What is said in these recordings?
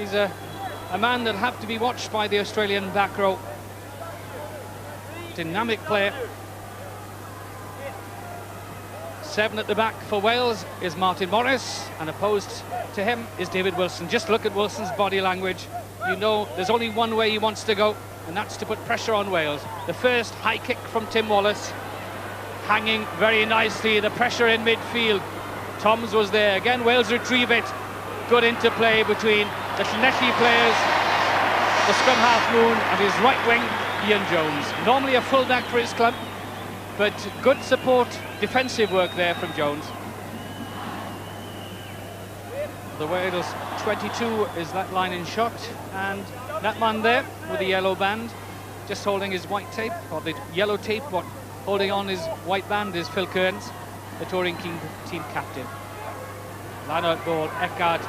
He's a man that'll have to be watched by the Australian back row. Dynamic player. 7 at the back for Wales is Martin Morris, and opposed to him is David Wilson. Just look at Wilson's body language. You know there's only one way he wants to go, and that's to put pressure on Wales. The first high kick from Tim Wallace, hanging very nicely, the pressure in midfield. Toms was there, again Wales retrieve it. Good interplay between the Llanelli players, the scrum half Moon and his right wing Ian Jones. Normally a full-back for his club, but good support, defensive work there from Jones. The Wales 22 is that line in shot, and that man there with the yellow band, just holding his white tape, or the yellow tape, what holding on his white band is Phil Kearns, the touring team captain. Line out ball, Eckhart.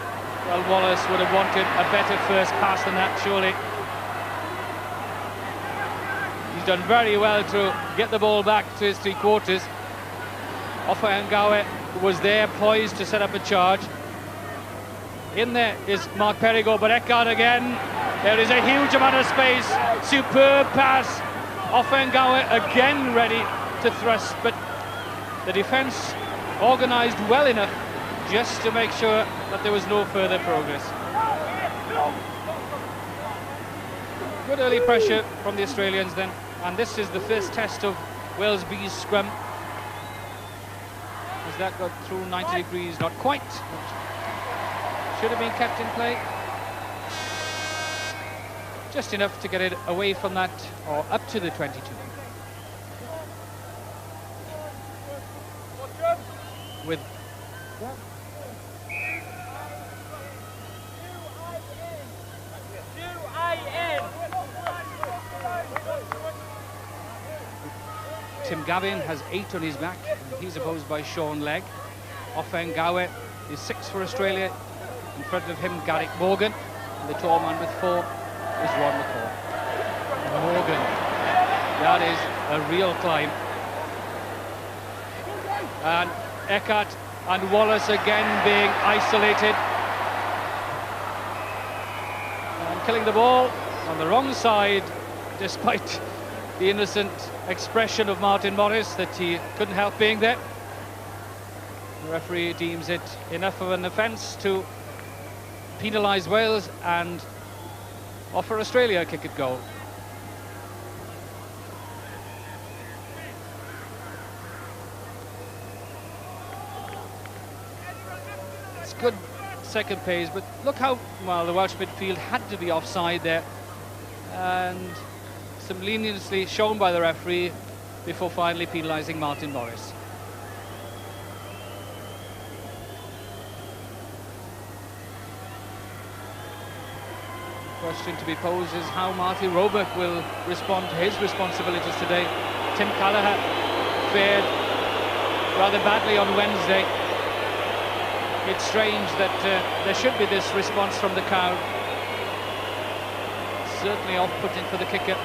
Well, Wallace would have wanted a better first pass than that, surely. He's done very well to get the ball back to his three quarters. Offa was there, poised to set up a charge. In there is Mark Perigo, but Eckhart again. There is a huge amount of space. Superb pass. Offa again ready to thrust, but the defence organised well enough just to make sure that there was no further progress. Good early pressure from the Australians then, and this is the first test of Wales B's scrum. Has that got through 90 degrees? Not quite. Should have been kept in play. Just enough to get it away from that, or up to the 22. With Tim Gavin has 8 on his back, and he's opposed by Sean Legg. Offengawe is 6 for Australia. In front of him, Garrick Morgan. And the tall man with 4 is Ron McCall. Morgan. That is a real climb. And Eckhart and Wallace again being isolated. And killing the ball on the wrong side, despite the innocent expression of Martin Morris that he couldn't help being there. The referee deems it enough of an offence to penalise Wales and offer Australia a kick at goal. It's good second pace, but look how well the Welsh midfield had to be offside there, and some leniency shown by the referee before finally penalising Martin Morris. Question to be posed is how Marty Roebuck will respond to his responsibilities today. Tim Callagher fared rather badly on Wednesday. It's strange that there should be this response from the crowd. Certainly off-putting for the kicker.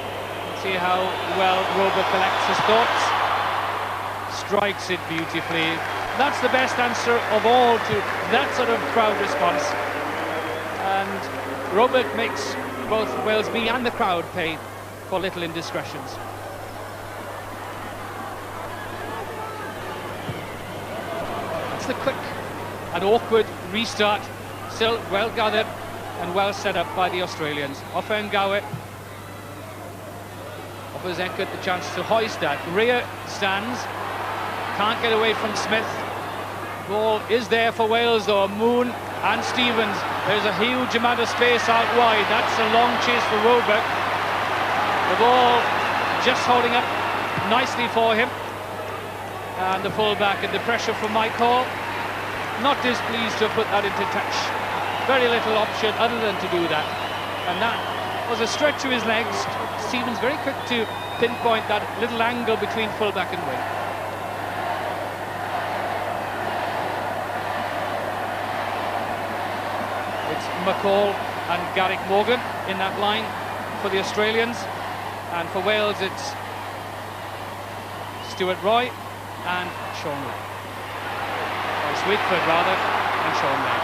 See how well Roebuck collects his thoughts. Strikes it beautifully. That's the best answer of all to that sort of crowd response. And Roebuck makes both Wales B and the crowd pay for little indiscretions. That's the quick and awkward restart. Still well gathered and well set up by the Australians. Offengawe offers Eckert the chance to hoist that. Rear stands, can't get away from Smith. Ball is there for Wales though. Moon and Stevens. There's a huge amount of space out wide. That's a long chase for Roebuck. The ball just holding up nicely for him. And the full-back and the pressure from Mike Hall. Not displeased to have put that into touch. Very little option other than to do that. And that was a stretch to his legs. Stevens very quick to pinpoint that little angle between full-back and wing. It's McCall and Garrick Morgan in that line for the Australians, and for Wales it's Stuart Roy and Sean Legg. Or Whitford rather, and Sean Legg.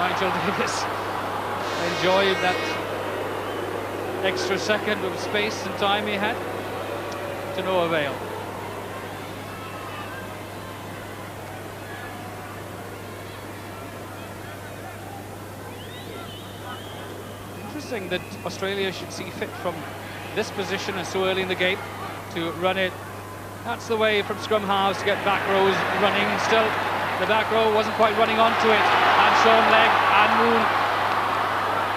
Nigel Davis enjoyed that extra second of space and time he had, to no avail. Interesting that Australia should see fit from this position and so early in the game to run it. That's the way from scrum halves to get back rows running. Still, the back row wasn't quite running onto it, and Sean Legg and Moon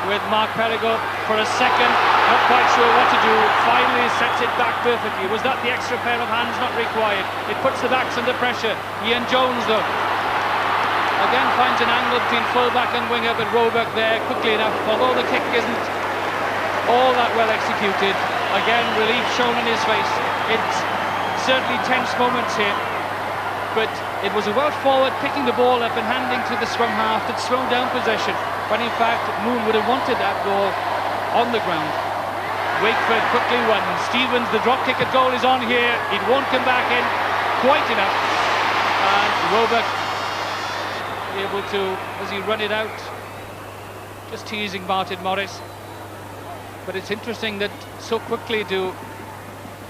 with Mark Perigo for a second, not quite sure what to do. Finally sets it back perfectly. Was that the extra pair of hands not required? It puts the backs under pressure. Ian Jones, though, again finds an angle between full-back and winger, but Roebuck there quickly enough, although the kick isn't all that well executed. Again, relief shown in his face. It's certainly tense moments here, but it was a well forward, picking the ball up and handing to the scrum half that slowed down possession, when in fact Moon would have wanted that ball on the ground. Wakeford quickly runs. Stevens, the drop kick at goal is on here. It won't come back in quite enough, and Roebuck able to, as he run it out, just teasing Martin Morris. But it's interesting that so quickly do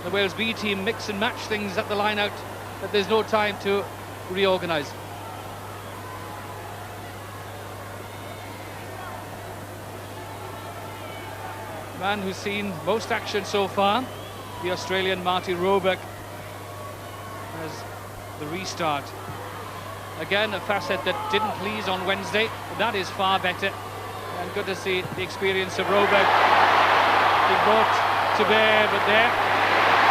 the Wales B team mix and match things at the line out that there's no time to reorganise. Man who's seen most action so far, the Australian Marty Roebuck, as the restart. Again, a facet that didn't please on Wednesday, but that is far better, and good to see the experience of Roebuck being brought to bear, but there,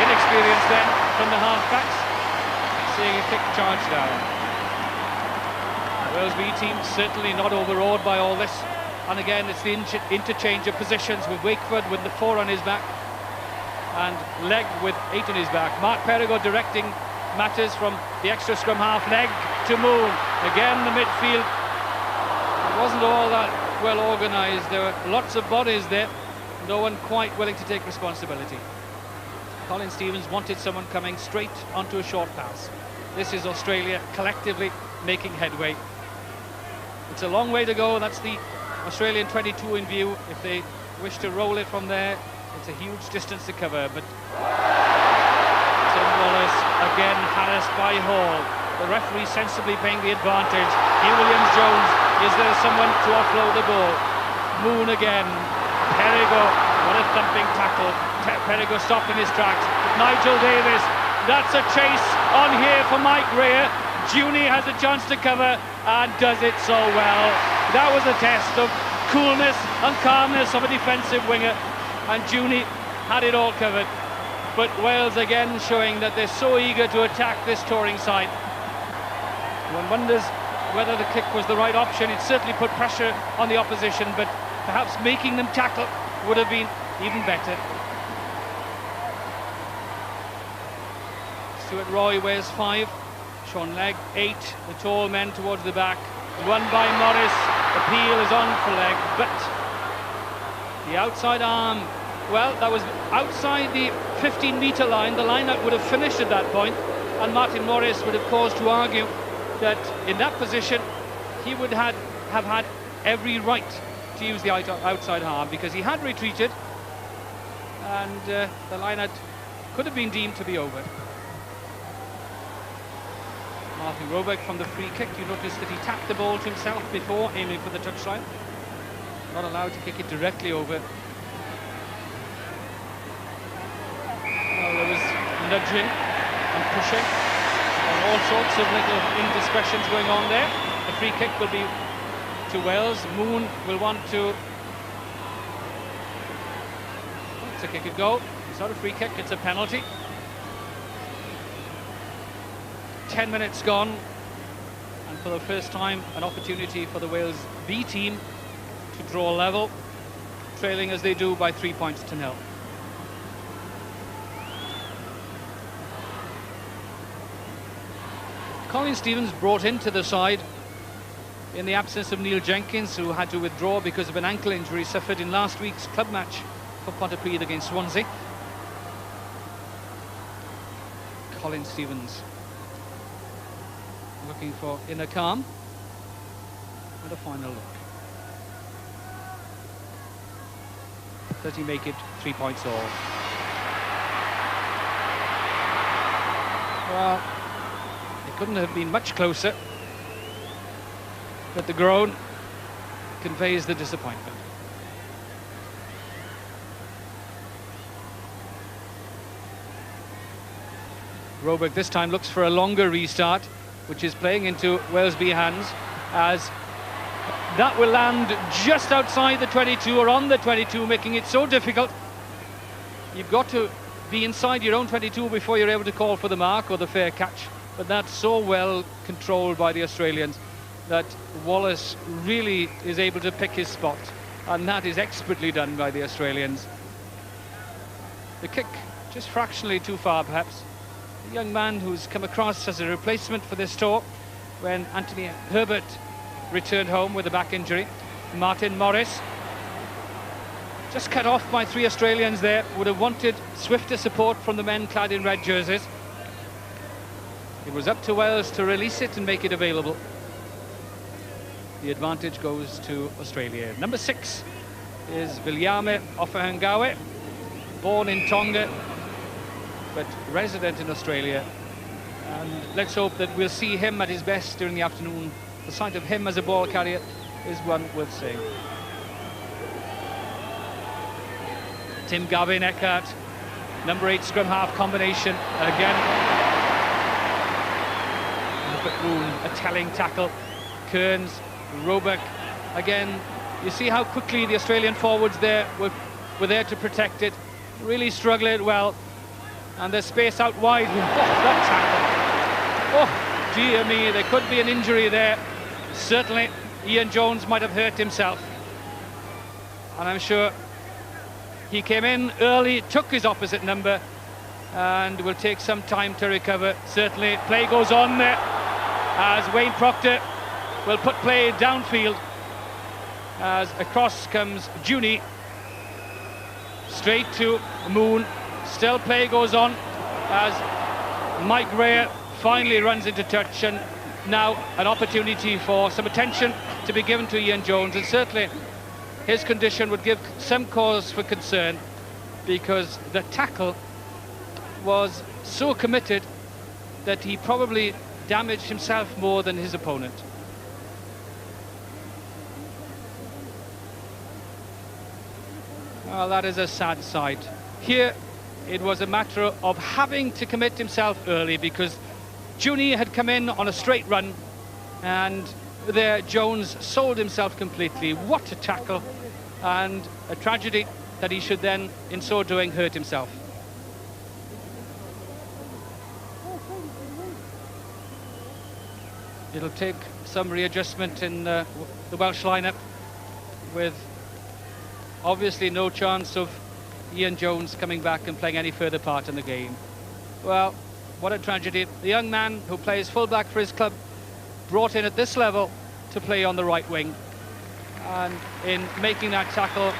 inexperience then from the half-backs, seeing a kick charge down. The Wales B team certainly not overawed by all this, and again it's the interchange of positions with Wakeford with the 4 on his back and Legg with 8 on his back. Mark Perigo directing matters from the extra scrum half. Legg to Moon. Again the midfield, it wasn't all that well organised. There were lots of bodies there, no one quite willing to take responsibility. Colin Stevens wanted someone coming straight onto a short pass. This is Australia collectively making headway. It's a long way to go. That's the Australian 22 in view. If they wish to roll it from there, it's a huge distance to cover. But Tim Wallace again harassed by Hall. The referee sensibly paying the advantage. Here Williams-Jones, is there someone to offload the ball? Moon again. Perigo, what a thumping tackle. Perigo stopped in his tracks. Nigel Davis, that's a chase on here for Mike Rea. Junie has a chance to cover and does it so well. That was a test of coolness and calmness of a defensive winger, and Junie had it all covered. But Wales again showing that they're so eager to attack this touring side. One wonders whether the kick was the right option. It certainly put pressure on the opposition, but perhaps making them tackle would have been even better. Stuart Roy wears 5, Sean Legg 8, the tall men towards the back. Run by Morris, appeal is on for Legg, but the outside arm, well, that was outside the 15-metre line. The line-out would have finished at that point, and Martin Morris would have cause to argue that in that position he would have had every right to use the outside arm, because he had retreated and the line-out could have been deemed to be over. Martin Roebuck from the free kick. You notice that he tapped the ball to himself before aiming for the touchline. Not allowed to kick it directly over. Well, there was nudging and pushing and all sorts of little indiscretions going on there. The free kick will be to Wales. Moon will want to... It's a kick at goal. It's not a free kick, it's a penalty. 10 minutes gone, and for the first time an opportunity for the Wales B team to draw level, trailing as they do by 3 points to 0. Colin Stevens brought into the side in the absence of Neil Jenkins, who had to withdraw because of an ankle injury suffered in last week's club match for Pontypridd against Swansea. Colin Stevens looking for inner calm and a final look. Does he make it 3 points all? Well, it couldn't have been much closer, but the groan conveys the disappointment. Roebuck this time looks for a longer restart, which is playing into Wales B hands, as that will land just outside the 22 or on the 22, making it so difficult. You've got to be inside your own 22 before you're able to call for the mark or the fair catch, but that's so well controlled by the Australians that Wallace really is able to pick his spot, and that is expertly done by the Australians. The kick just fractionally too far, perhaps. A young man who's come across as a replacement for this tour when Anthony Herbert returned home with a back injury. Martin Morris, just cut off by 3 Australians there. Would have wanted swifter support from the men clad in red jerseys. It was up to Wales to release it and make it available. The advantage goes to Australia. Number 6 is Viliame Offahangawe, born in Tonga but resident in Australia, and let's hope that we'll see him at his best during the afternoon. The sight of him as a ball carrier is one worth seeing. Tim Gavin Eckhart, number 8 scrum half combination again. Boone, a telling tackle. Kearns, Roebuck again. You see how quickly the Australian forwards there were there to protect it. Really struggle it well, and there's space out wide. Oh, that tackle! Oh dear me, there could be an injury there. Certainly Ian Jones might have hurt himself, and I'm sure he came in early, took his opposite number, and will take some time to recover. Certainly play goes on there as Wayne Proctor will put play downfield, as across comes Juni straight to Moon. Still play goes on as Mike Rea finally runs into touch, and now an opportunity for some attention to be given to Ian Jones, and certainly his condition would give some cause for concern, because the tackle was so committed that he probably damaged himself more than his opponent. Well, that is a sad sight. Here it was a matter of having to commit himself early, because Juni had come in on a straight run, and there Jones sold himself completely. What a tackle, and a tragedy that he should then, in so doing, hurt himself. It'll take some readjustment in the Welsh lineup, with obviously no chance of Ian Jones coming back and playing any further part in the game. Well, what a tragedy. The young man who plays full-back for his club, brought in at this level to play on the right wing, and in making that tackle,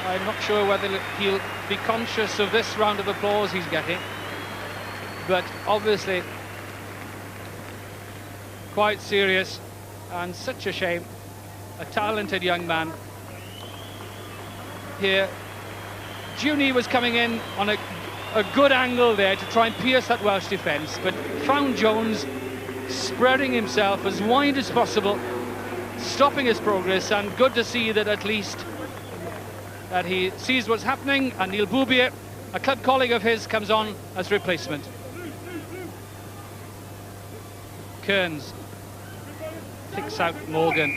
I'm not sure whether he'll be conscious of this round of applause he's getting, but obviously quite serious, and such a shame. A talented young man. Here Juni was coming in on a good angle there to try and pierce that Welsh defence, but found Jones spreading himself as wide as possible, stopping his progress, and good to see that at least that he sees what's happening, and Neil Boubier, a club colleague of his, comes on as replacement. Kearns picks out Morgan,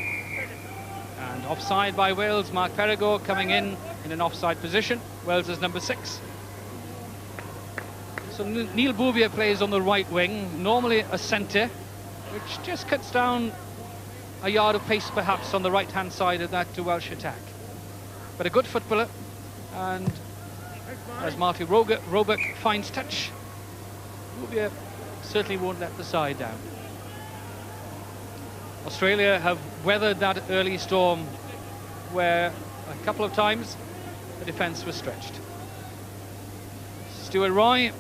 and offside by Wales. Mark Perigord coming in an offside position. Wales is number 6. So Neil Boubier plays on the right wing, normally a centre, which just cuts down a yard of pace perhaps on the right hand side of that Welsh attack. But a good footballer, and as Martin Roebuck finds touch, Boubier certainly won't let the side down. Australia have weathered that early storm where a couple of times the defence was stretched. Stuart Roy,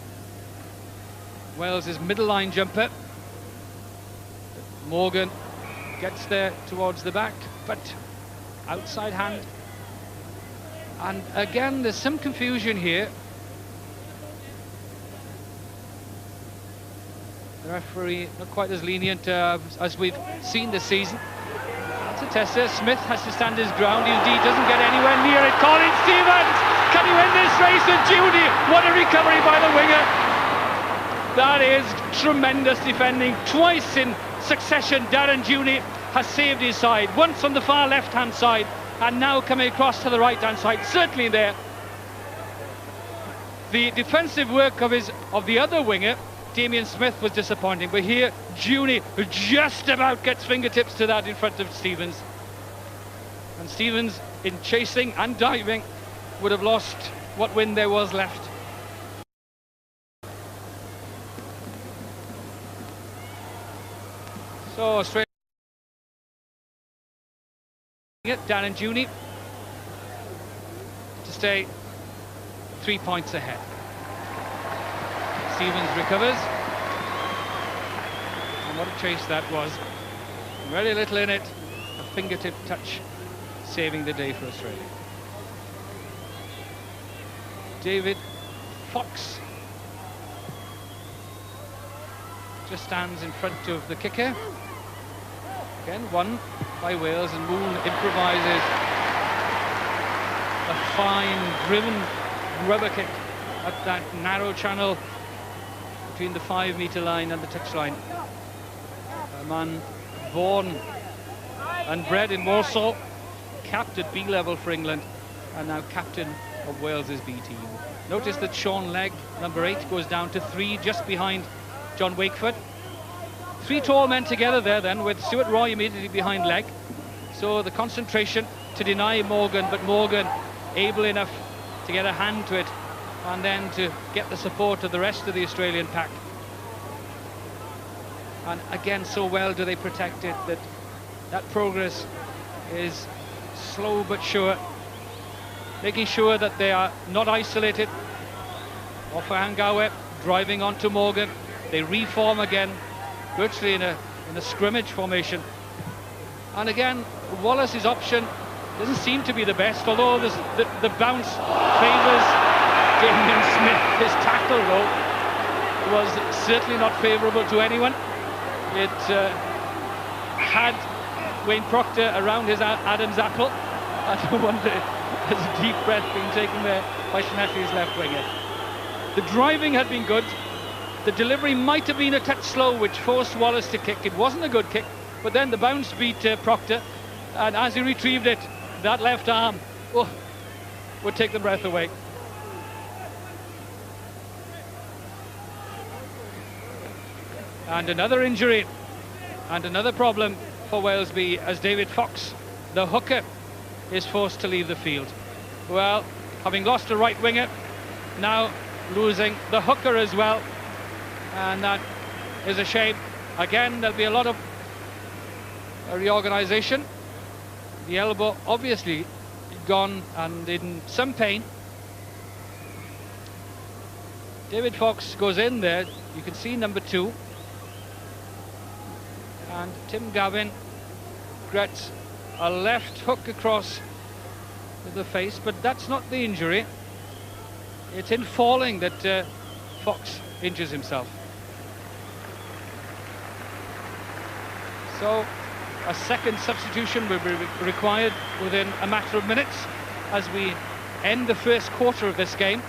Wales' middle line jumper. Morgan gets there towards the back, but outside hand. And again, there's some confusion here. The referee not quite as lenient as we've seen this season. That's a tester. Smith has to stand his ground. He indeed doesn't get anywhere near it. Colin Stevens, can he win this race? And Judy, what a recovery by the winger. That is tremendous defending. Twice in succession, Darren Judy has saved his side. Once on the far left-hand side, and now coming across to the right-hand side. Certainly there. The defensive work of the other winger, Damien Smith, was disappointing, but here Judy just about gets fingertips to that in front of Stevens. And Stevens, in chasing and diving, would have lost what wind there was left. So Australia, Darren Judy to stay 3 points ahead. Stevens recovers, and what a chase that was. Very little in it, a fingertip touch saving the day for Australia. David Fox just stands in front of the kicker. Again won by Wales, and Moon improvises a fine driven rubber kick at that narrow channel between the 5-metre line and the touchline. A man born and bred in Warsaw, capped at B level for England, and now captain of Wales's B team. Notice that Sean Legg, number 8, goes down to 3, just behind John Wakeford. 3 tall men together there then, with Stuart Roy immediately behind Legg. So the concentration to deny Morgan, but Morgan able enough to get a hand to it, and then to get the support of the rest of the Australian pack. And again, so well do they protect it that progress is slow but sure, making sure that they are not isolated. Ofahangawe driving onto Morgan. They reform again, virtually in a scrimmage formation. And again, Wallace's option doesn't seem to be the best, although the bounce favours Damien Smith. His tackle, though, was certainly not favourable to anyone. It had Wayne Proctor around his Adam's apple. I wonder, has a deep breath being taken there by Llanelli's left winger. The driving had been good. The delivery might have been a touch slow, which forced Wallace to kick. It wasn't a good kick, but then the bounce beat Proctor, and as he retrieved it, that left arm would take the breath away. And another injury and another problem for Wales B, as David Fox, the hooker, is forced to leave the field. Well, having lost a right winger, now losing the hooker as well, and that is a shame. Again, there'll be a lot of reorganisation. The elbow obviously gone and in some pain. David Fox goes in there, you can see number 2. And Tim Gavin gets a left hook across the face, but that's not the injury. It's in falling that Fox injures himself. So a second substitution will be required within a matter of minutes as we end the first quarter of this game.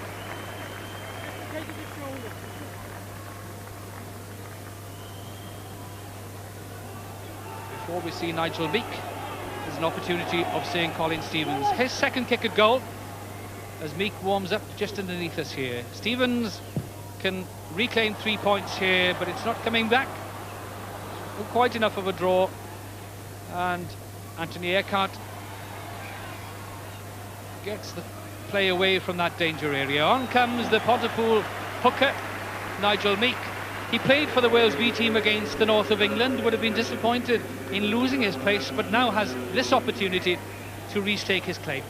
Before we see Nigel Meek, there's an opportunity of seeing Colin Stevens. His second kick at goal, as Meek warms up just underneath us here. Stevens can reclaim 3 points here, but it's not coming back. Not quite enough of a draw. And Anthony Eckhart gets the play away from that danger area. On comes the Pontypool hooker, Nigel Meek. He played for the Wales B team against the north of England, would have been disappointed in losing his place, but now has this opportunity to restake his claim.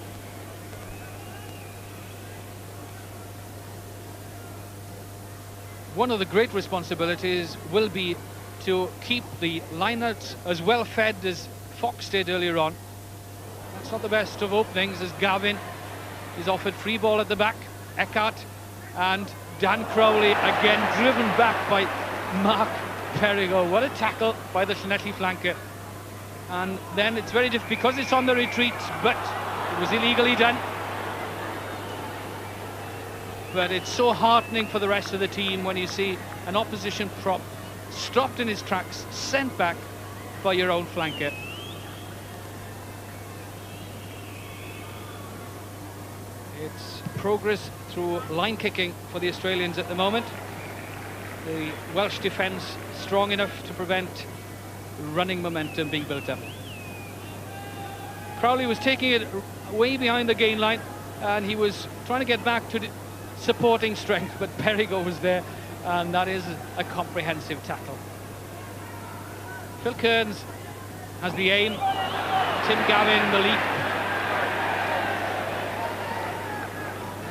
One of the great responsibilities will be to keep the lineouts as well fed as Fox did earlier on. It's not the best of openings as Gavin is offered free ball at the back. Eckhart and Dan Crowley again driven back by Mark Perigo. What a tackle by the Llanelli flanker. And then it's very difficult because it's on the retreat, but it was illegally done. But it's so heartening for the rest of the team when you see an opposition prop stopped in his tracks, sent back by your own flanker. It's progress through line kicking for the Australians at the moment. The Welsh defence strong enough to prevent running momentum being built up. Crowley was taking it way behind the gain line and he was trying to get back to the supporting strength, but Perigo was there, and that is a comprehensive tackle. Phil Kearns has the aim, Tim Gavin the leap.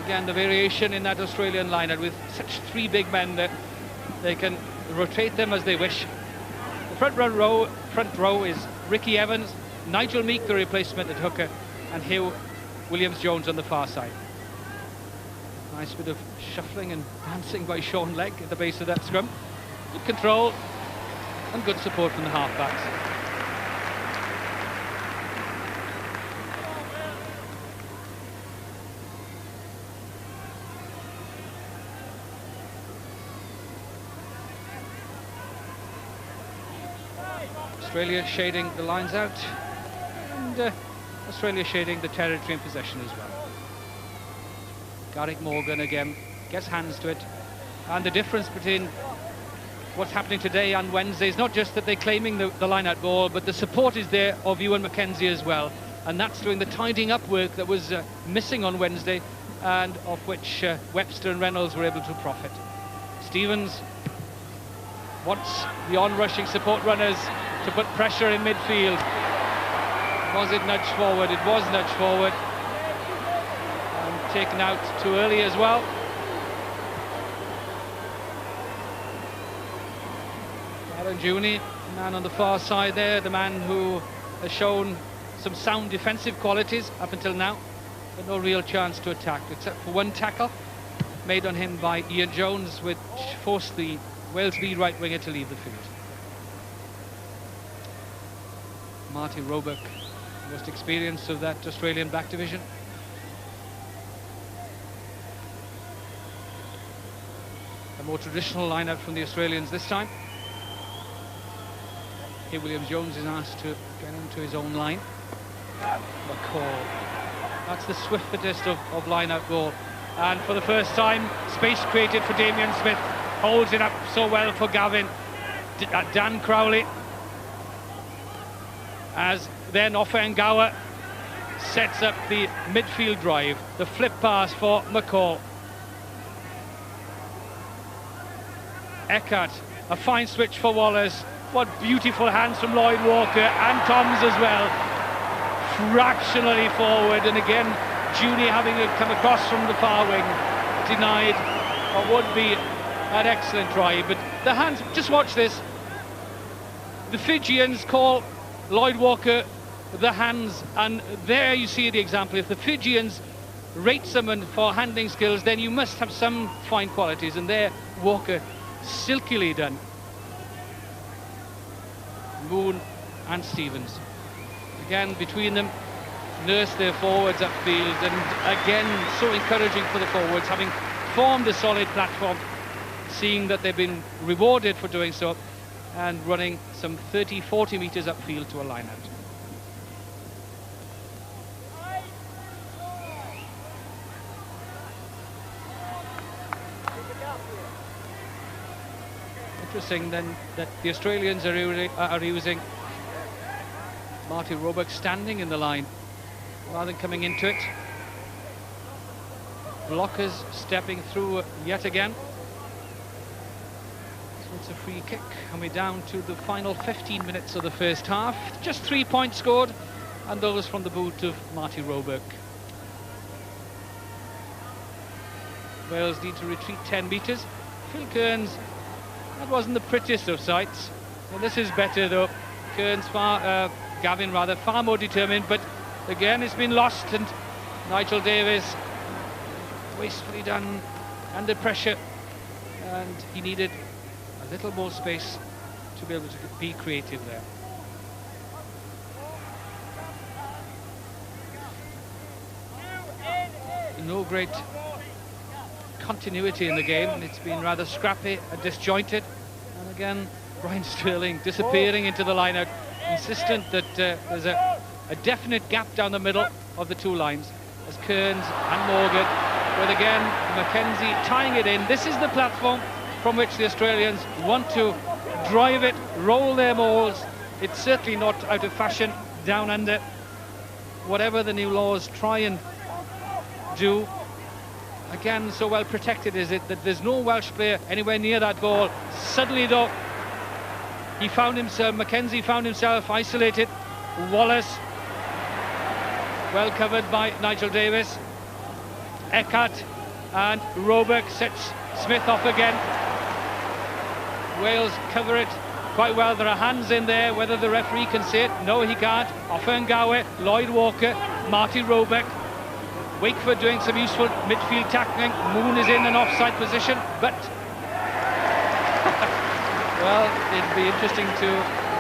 Again, the variation in that Australian lineup with such three big men that they can rotate them as they wish. The front row is Ricky Evans, Nigel Meek the replacement at hooker, and Hugh Williams-Jones on the far side. Nice bit of shuffling and dancing by Sean Legg at the base of that scrum. Good control and good support from the half-backs. Australia shading the lines out, and Australia shading the territory in possession as well. Garrick Morgan again gets hands to it, and the difference between what's happening today and Wednesday is not just that they're claiming the line-out ball, but the support is there of Ewan McKenzie as well, and that's doing the tidying up work that was missing on Wednesday, and of which Webster and Reynolds were able to profit. Stevens wants the on-rushing support runners to put pressure in midfield. Was it nudged forward? It was nudged forward. And taken out too early as well. Alan Juni, man on the far side there, the man who has shown some sound defensive qualities up until now, but no real chance to attack, except for one tackle made on him by Ian Jones, which forced the Wales lead right winger to leave the field. Marty Roebuck, most experienced of that Australian back division. A more traditional lineup from the Australians this time. Here Williams-Jones is asked to get into his own line. McCall. That's the swiftest of line-out goal. And for the first time, space created for Damien Smith. Holds it up so well for Gavin. Dan Crowley. As then Offengawa sets up the midfield drive. The flip pass for McCall. Eckhart, a fine switch for Wallace. What beautiful hands from Lloyd Walker and Toms as well. Fractionally forward, and again Juni having to come across from the far wing, denied what would be an excellent try. But the hands, just watch this. The Fijians call Lloyd Walker the hands, and there you see the example. If the Fijians rate someone for handling skills, then you must have some fine qualities, and there Walker silkily done. Moon and Stevens again between them nurse their forwards upfield, and again so encouraging for the forwards, having formed a solid platform, seeing that they've been rewarded for doing so, and running some 30-40 metres upfield to a line-out. Interesting then that the Australians are using Marty Roebuck standing in the line rather than coming into it. Blockers stepping through yet again. So it's a free kick, and we're down to the final 15 minutes of the first half. Just 3 points scored, and those from the boot of Marty Roebuck. Wales need to retreat 10 metres. Phil Kearns, that wasn't the prettiest of sights. Well, this is better though. Kearns Gavin rather, far more determined, but Again, it's been lost, and Nigel Davis wastefully done under pressure, and he needed a little more space to be able to be creative there. No great continuity in the game. It's been rather scrappy and disjointed, and again Brian Sterling disappearing into the line-out, insistent that there's a definite gap down the middle of the two lines, as Kearns and Morgan, with again Mackenzie tying it in. This is the platform from which the Australians want to drive it, roll their mauls. It's certainly not out of fashion down under. Whatever the new laws try and do, again, so well protected is it that there's no Welsh player anywhere near that goal. Suddenly though, Mackenzie found himself isolated. Wallace, well covered by Nigel Davis. Eckhart and Roebuck sets Smith off again. Wales cover it quite well. There are hands in there. Whether the referee can see it, no, he can't. Offengawe, Lloyd Walker, Marty Roebuck. Wakeford doing some useful midfield tackling. Moon is in an offside position, but well, it'd be interesting to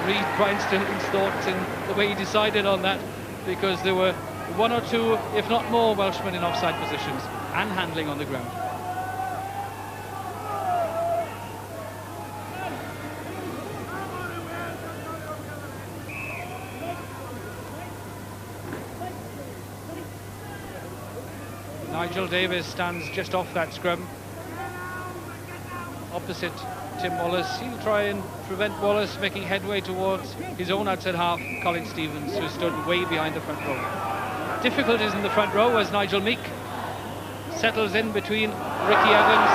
read Brian Sterling's thoughts in the way he decided on that, because there were one or two, if not more, Welshmen in offside positions and handling on the ground. Nigel Davis stands just off that scrum, opposite Tim Wallace. He'll try and prevent Wallace making headway towards his own outside half, Colin Stevens, who stood way behind the front row. Difficulties in the front row as Nigel Meek settles in between Ricky Evans.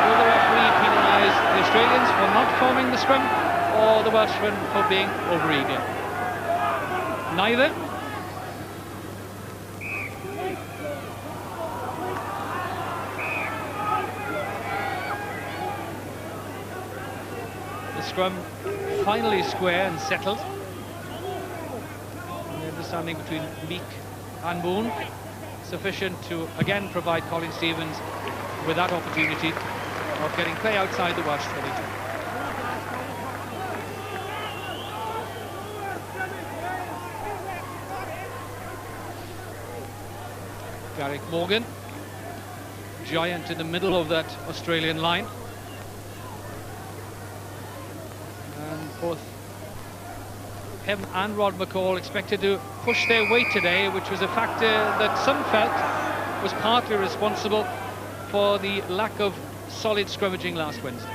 Will the referee penalise the Australians for not forming the scrum, or the Welshmen for being overeager? Neither. Scrum finally square and settled. And the understanding between Meek and Moon sufficient to again provide Colin Stevens with that opportunity of getting play outside the Welsh 22. Garrick Morgan, giant in the middle of that Australian line. Both him and Rod McCall expected to push their weight today, which was a factor that some felt was partly responsible for the lack of solid scrummaging last Wednesday.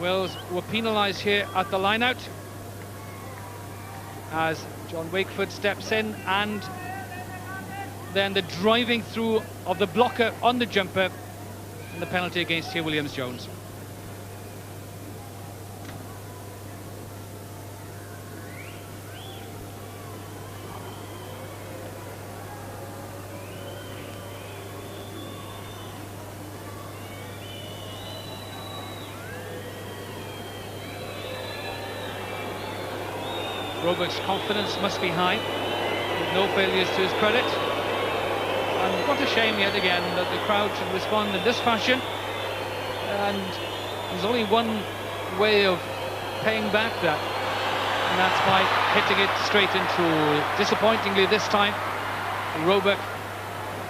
Wales were penalised here at the line-out as John Wakeford steps in, and then the driving through of the blocker on the jumper, and the penalty against here Williams-Jones. Roebuck's confidence must be high, with no failures to his credit. And what a shame yet again that the crowd should respond in this fashion. And there's only one way of paying back that, and that's by hitting it straight into. Disappointingly this time, Roebuck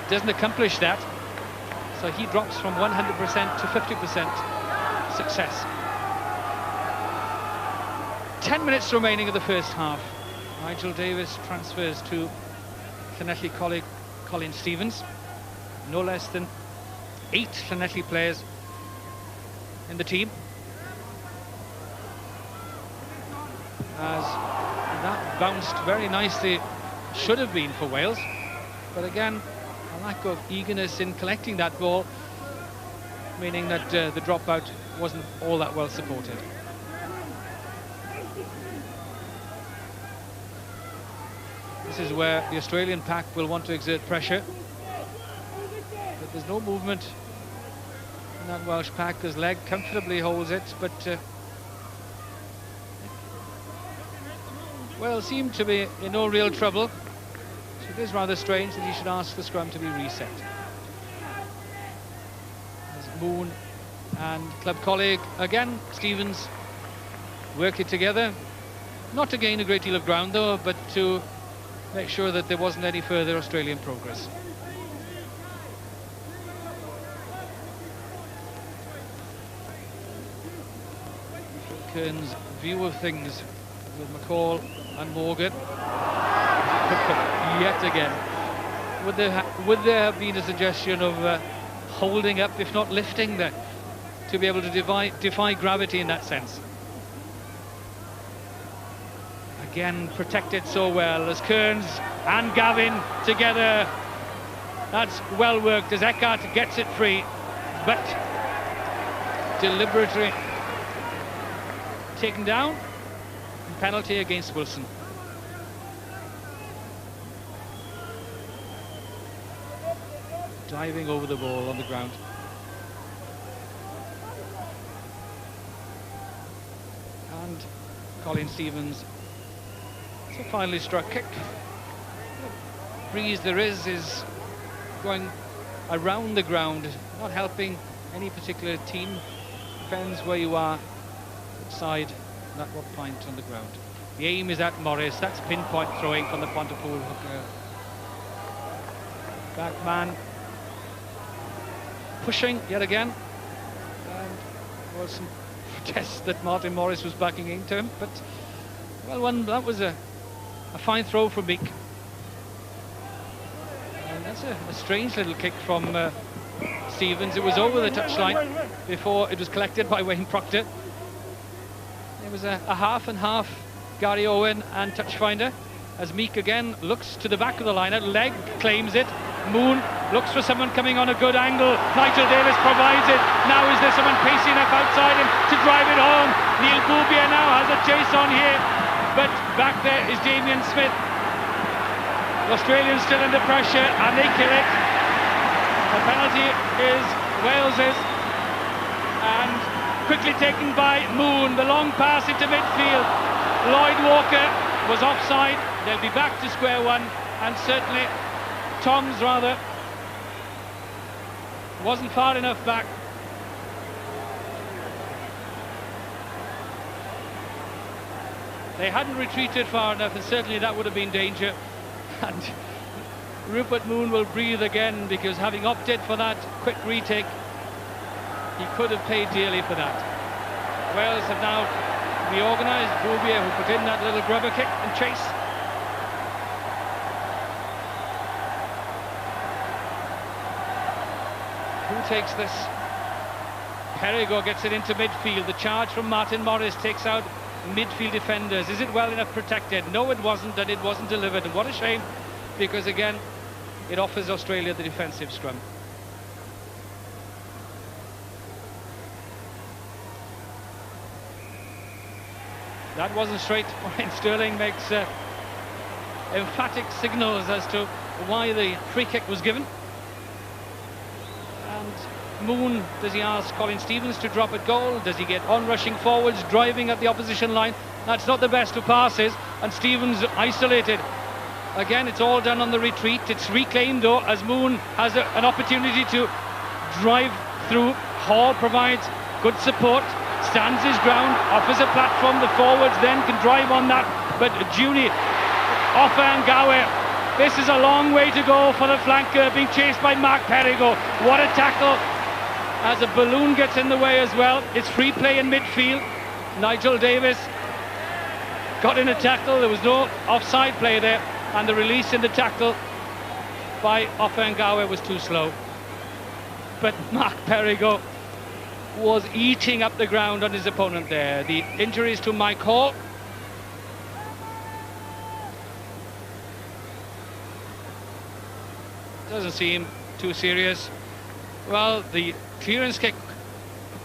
doesn't accomplish that, so he drops from 100% to 50% success. 10 minutes remaining of the first half. Nigel Davis transfers to Llanelli colleague Colin Stevens. No less than 8 Llanelli players in the team, as that bounced very nicely, should have been for Wales, but again a lack of eagerness in collecting that ball, meaning that the dropout wasn't all that well supported. This is where the Australian pack will want to exert pressure. But there's no movement in that Welsh pack. His leg comfortably holds it, but well, seemed to be in no real trouble. So it is rather strange that he should ask the scrum to be reset. As Moon and club colleague again, Stevens, work it together. Not to gain a great deal of ground though, but to make sure that there wasn't any further Australian progress. Kern's view of things with McCall and Morgan. Yet again. Would there have been a suggestion of holding up, if not lifting, there, to be able to defy gravity in that sense? Again, protected so well as Kearns and Gavin together. That's well worked as Eckhart gets it free, but deliberately taken down. Penalty against Wilson. Diving over the ball on the ground. And Colin Stevens, it's a finely struck kick. The breeze there is going around the ground, not helping any particular team. Depends where you are, which side, and at what point on the ground. The aim is at Morris. That's pinpoint throwing from the Pontypool hooker. Back man pushing yet again. And there was some protest that Martin Morris was backing into him, but well, that was a fine throw from Meek. And that's a strange little kick from Stevens. It was over the touchline before it was collected by Wayne Proctor. It was a half and half, Gary Owen and touchfinder, as Meek again looks to the back of the lineup. Leg claims it. Moon looks for someone coming on a good angle. Nigel Davis provides it. Now is there someone pacing enough outside him to drive it home? Neil Boubier now has a chase on here, but back there is Damien Smith. The Australians still under pressure and they kill it. The penalty is Wales's, and quickly taken by Moon. The long pass into midfield. Lloyd Walker was offside. They'll be back to square one, and certainly Tom's rather wasn't far enough back. They hadn't retreated far enough, and certainly that would have been danger. And Rupert Moon will breathe again, because having opted for that quick retake, he could have paid dearly for that. Wales have now reorganised. Boubier, who put in that little grubber kick and chase. Who takes this? Perigord gets it into midfield. The charge from Martin Morris takes out midfield defenders. Is it well enough protected? No, it wasn't, and it wasn't delivered. And what a shame, because again, it offers Australia the defensive scrum. That wasn't straight. Ryan Sterling makes emphatic signals as to why the free kick was given. And Moon, does he ask Colin Stevens to drop at goal? Does he get on rushing forwards, driving at the opposition line? That's not the best of passes, and Stevens isolated. Again, it's all done on the retreat. It's reclaimed though, as Moon has an opportunity to drive through. Hall provides good support, stands his ground, offers a platform. The forwards then can drive on that, but Juni, Offa and Gower, this is a long way to go for the flanker, being chased by Mark Perigord. What a tackle, as a balloon gets in the way as well. It's free play in midfield. Nigel Davis got in a tackle. There was no offside play there, and the release in the tackle by Offa and Gower was too slow. But Mark Perigord was eating up the ground on his opponent there. The injuries to Mike Hall. Doesn't seem too serious. Well, the clearance kick,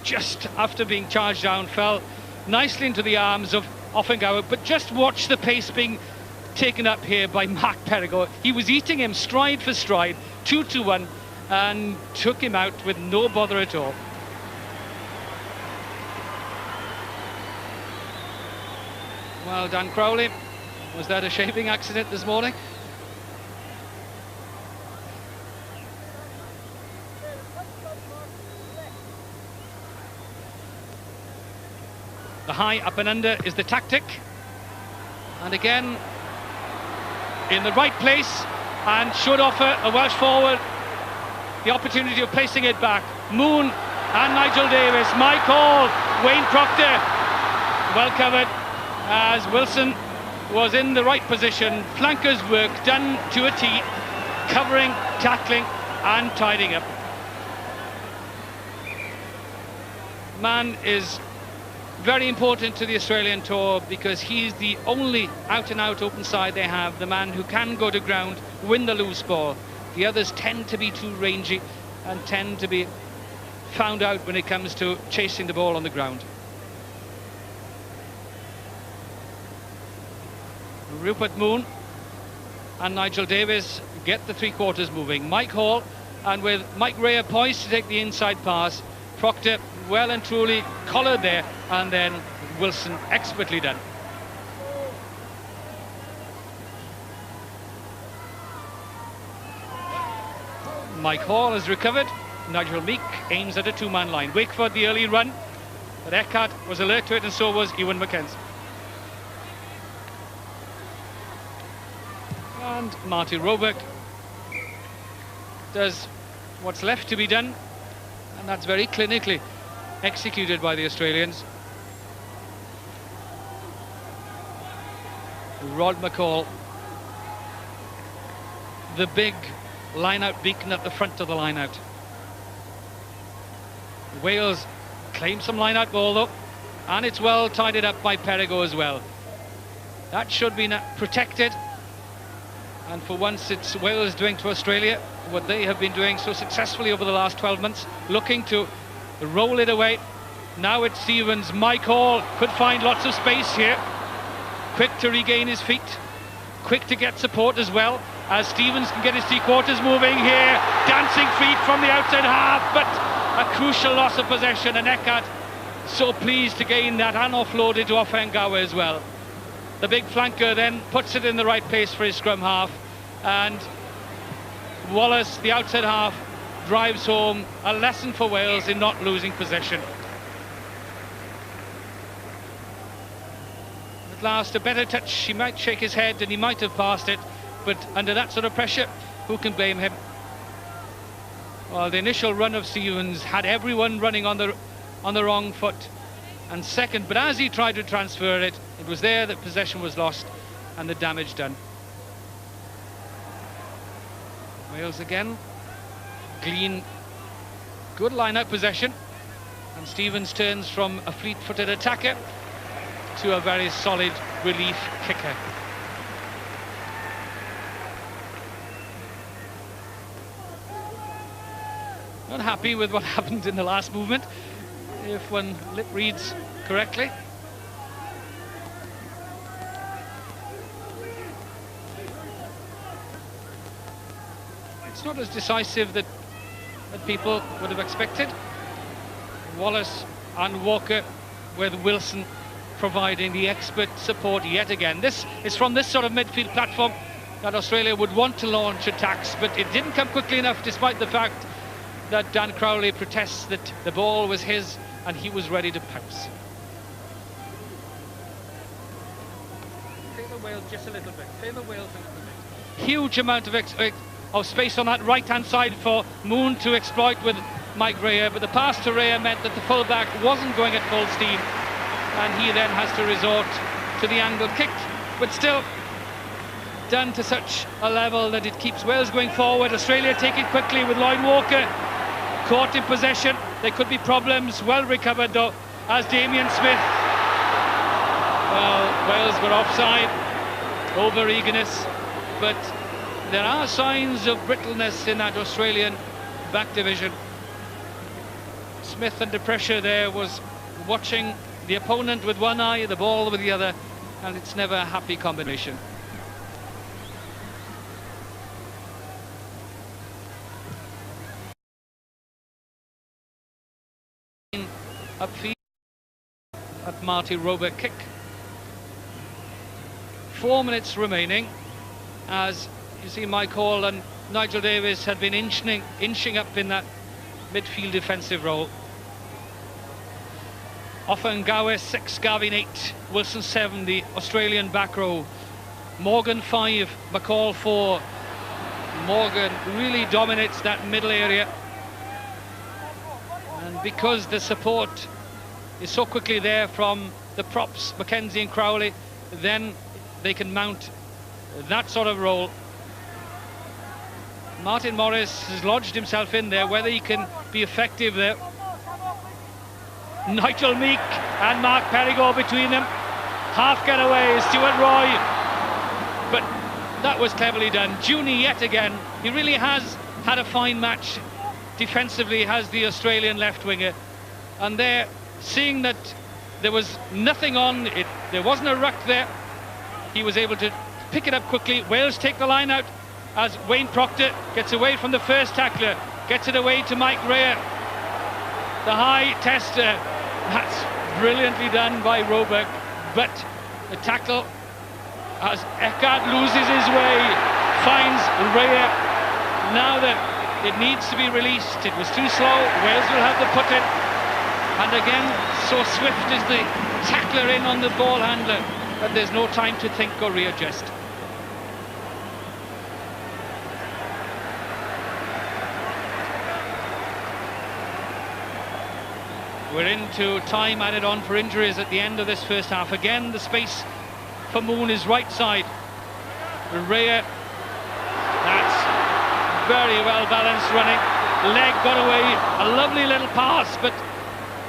just after being charged down, fell nicely into the arms of Offengower, but just watch the pace being taken up here by Mark Perrigo. He was eating him stride for stride, 2-1, and took him out with no bother at all. Well done, Crowley. Was that a shaving accident this morning? The high up and under is the tactic. And again, in the right place, and should offer a Welsh forward the opportunity of placing it back. Moon and Nigel Davis. Mike Hall, Wayne Proctor, well covered as Wilson was in the right position. Flankers work done to a T, covering, tackling and tidying up. Man is very important to the Australian tour because he's the only out-and-out open side they have, the man who can go to ground, win the loose ball. The others tend to be too rangy and tend to be found out when it comes to chasing the ball on the ground. Rupert Moon and Nigel Davis get the three-quarters moving. Mike Hall, and with Mike Rea poised to take the inside pass, Proctor well and truly collared there, and then Wilson expertly done. Mike Hall has recovered. Nigel Meek aims at a two-man line. Wakeford the early run, but Eckhart was alert to it, and so was Ewan McKenzie. And Marty Robert does what's left to be done, and that's very clinically executed by the Australians. Rod McCall, the big line-out beacon at the front of the line-out. Wales claim some line-out ball though, and it's well tidied up by Perrigo as well. That should be protected, and for once it's Wales doing to Australia what they have been doing so successfully over the last 12 months, looking to roll it away. Now it's Stevens. Mike Hall could find lots of space here, quick to regain his feet, quick to get support as well, as Stevens can get his three-quarters moving here. Dancing feet from the outside half, but a crucial loss of possession, and Eckhart so pleased to gain that and offload it to Offengawa as well. The big flanker then puts it in the right place for his scrum half, and Wallace, the outside half, drives home a lesson for Wales in not losing possession. At last, a better touch. He might shake his head and he might have passed it, but under that sort of pressure, who can blame him? Well, the initial run of Stevens had everyone running on the wrong foot and second, but as he tried to transfer it, it was there that possession was lost and the damage done. Wales again glean good line-out possession, and Stevens turns from a fleet-footed attacker to a very solid relief kicker. Not happy with what happened in the last movement, if one lip reads correctly. It's not as decisive that people would have expected. Wallace and Walker with Wilson providing the expert support yet again. This is from this sort of midfield platform that Australia would want to launch attacks, but it didn't come quickly enough, despite the fact that Dan Crowley protests that the ball was his and he was ready to pounce. Favour Wales just a little bit. Favour Wales a little bit. Huge amount of space on that right-hand side for Moon to exploit with Mike Rea, but the pass to Rea meant that the fullback wasn't going at full steam, and he then has to resort to the angle kick, but still done to such a level that it keeps Wales going forward. Australia take it quickly with Lloyd Walker caught in possession. There could be problems. Well recovered though, as Damien Smith. Well, Wales were offside, over eagerness, but there are signs of brittleness in that Australian back division. Smith under pressure there was watching the opponent with one eye, the ball with the other, and it's never a happy combination. upfield at Marty Roebuck kick. 4 minutes remaining, as you see Mike Hall and Nigel Davis had been inching up in that midfield defensive role. Offengawe 6, Gavin 8, Wilson 7, the Australian back row. Morgan 5, McCall 4. Morgan really dominates that middle area, and because the support is so quickly there from the props, Mackenzie and Crowley, then they can mount that sort of role. Martin Morris has lodged himself in there. Whether he can be effective there. Nigel Meek and Mark Perigord between them. Half get away, Stuart Roy, but that was cleverly done. Junie yet again, he really has had a fine match defensively, has the Australian left winger, and there, seeing that there was nothing on it, there wasn't a ruck there, he was able to pick it up quickly. Wales take the line out as Wayne Proctor gets away from the first tackler, gets it away to Mike Rea, the high tester. That's brilliantly done by Roebuck, but the tackle as Eckhart loses his way, finds Rea. Now that it needs to be released, it was too slow. Wales will have the put in, and again so swift is the tackler in on the ball handler that there's no time to think or readjust. We're into time added on for injuries at the end of this first half. Again, the space for Moon is right side. Rea, that's very well balanced running. Leg got away, a lovely little pass, but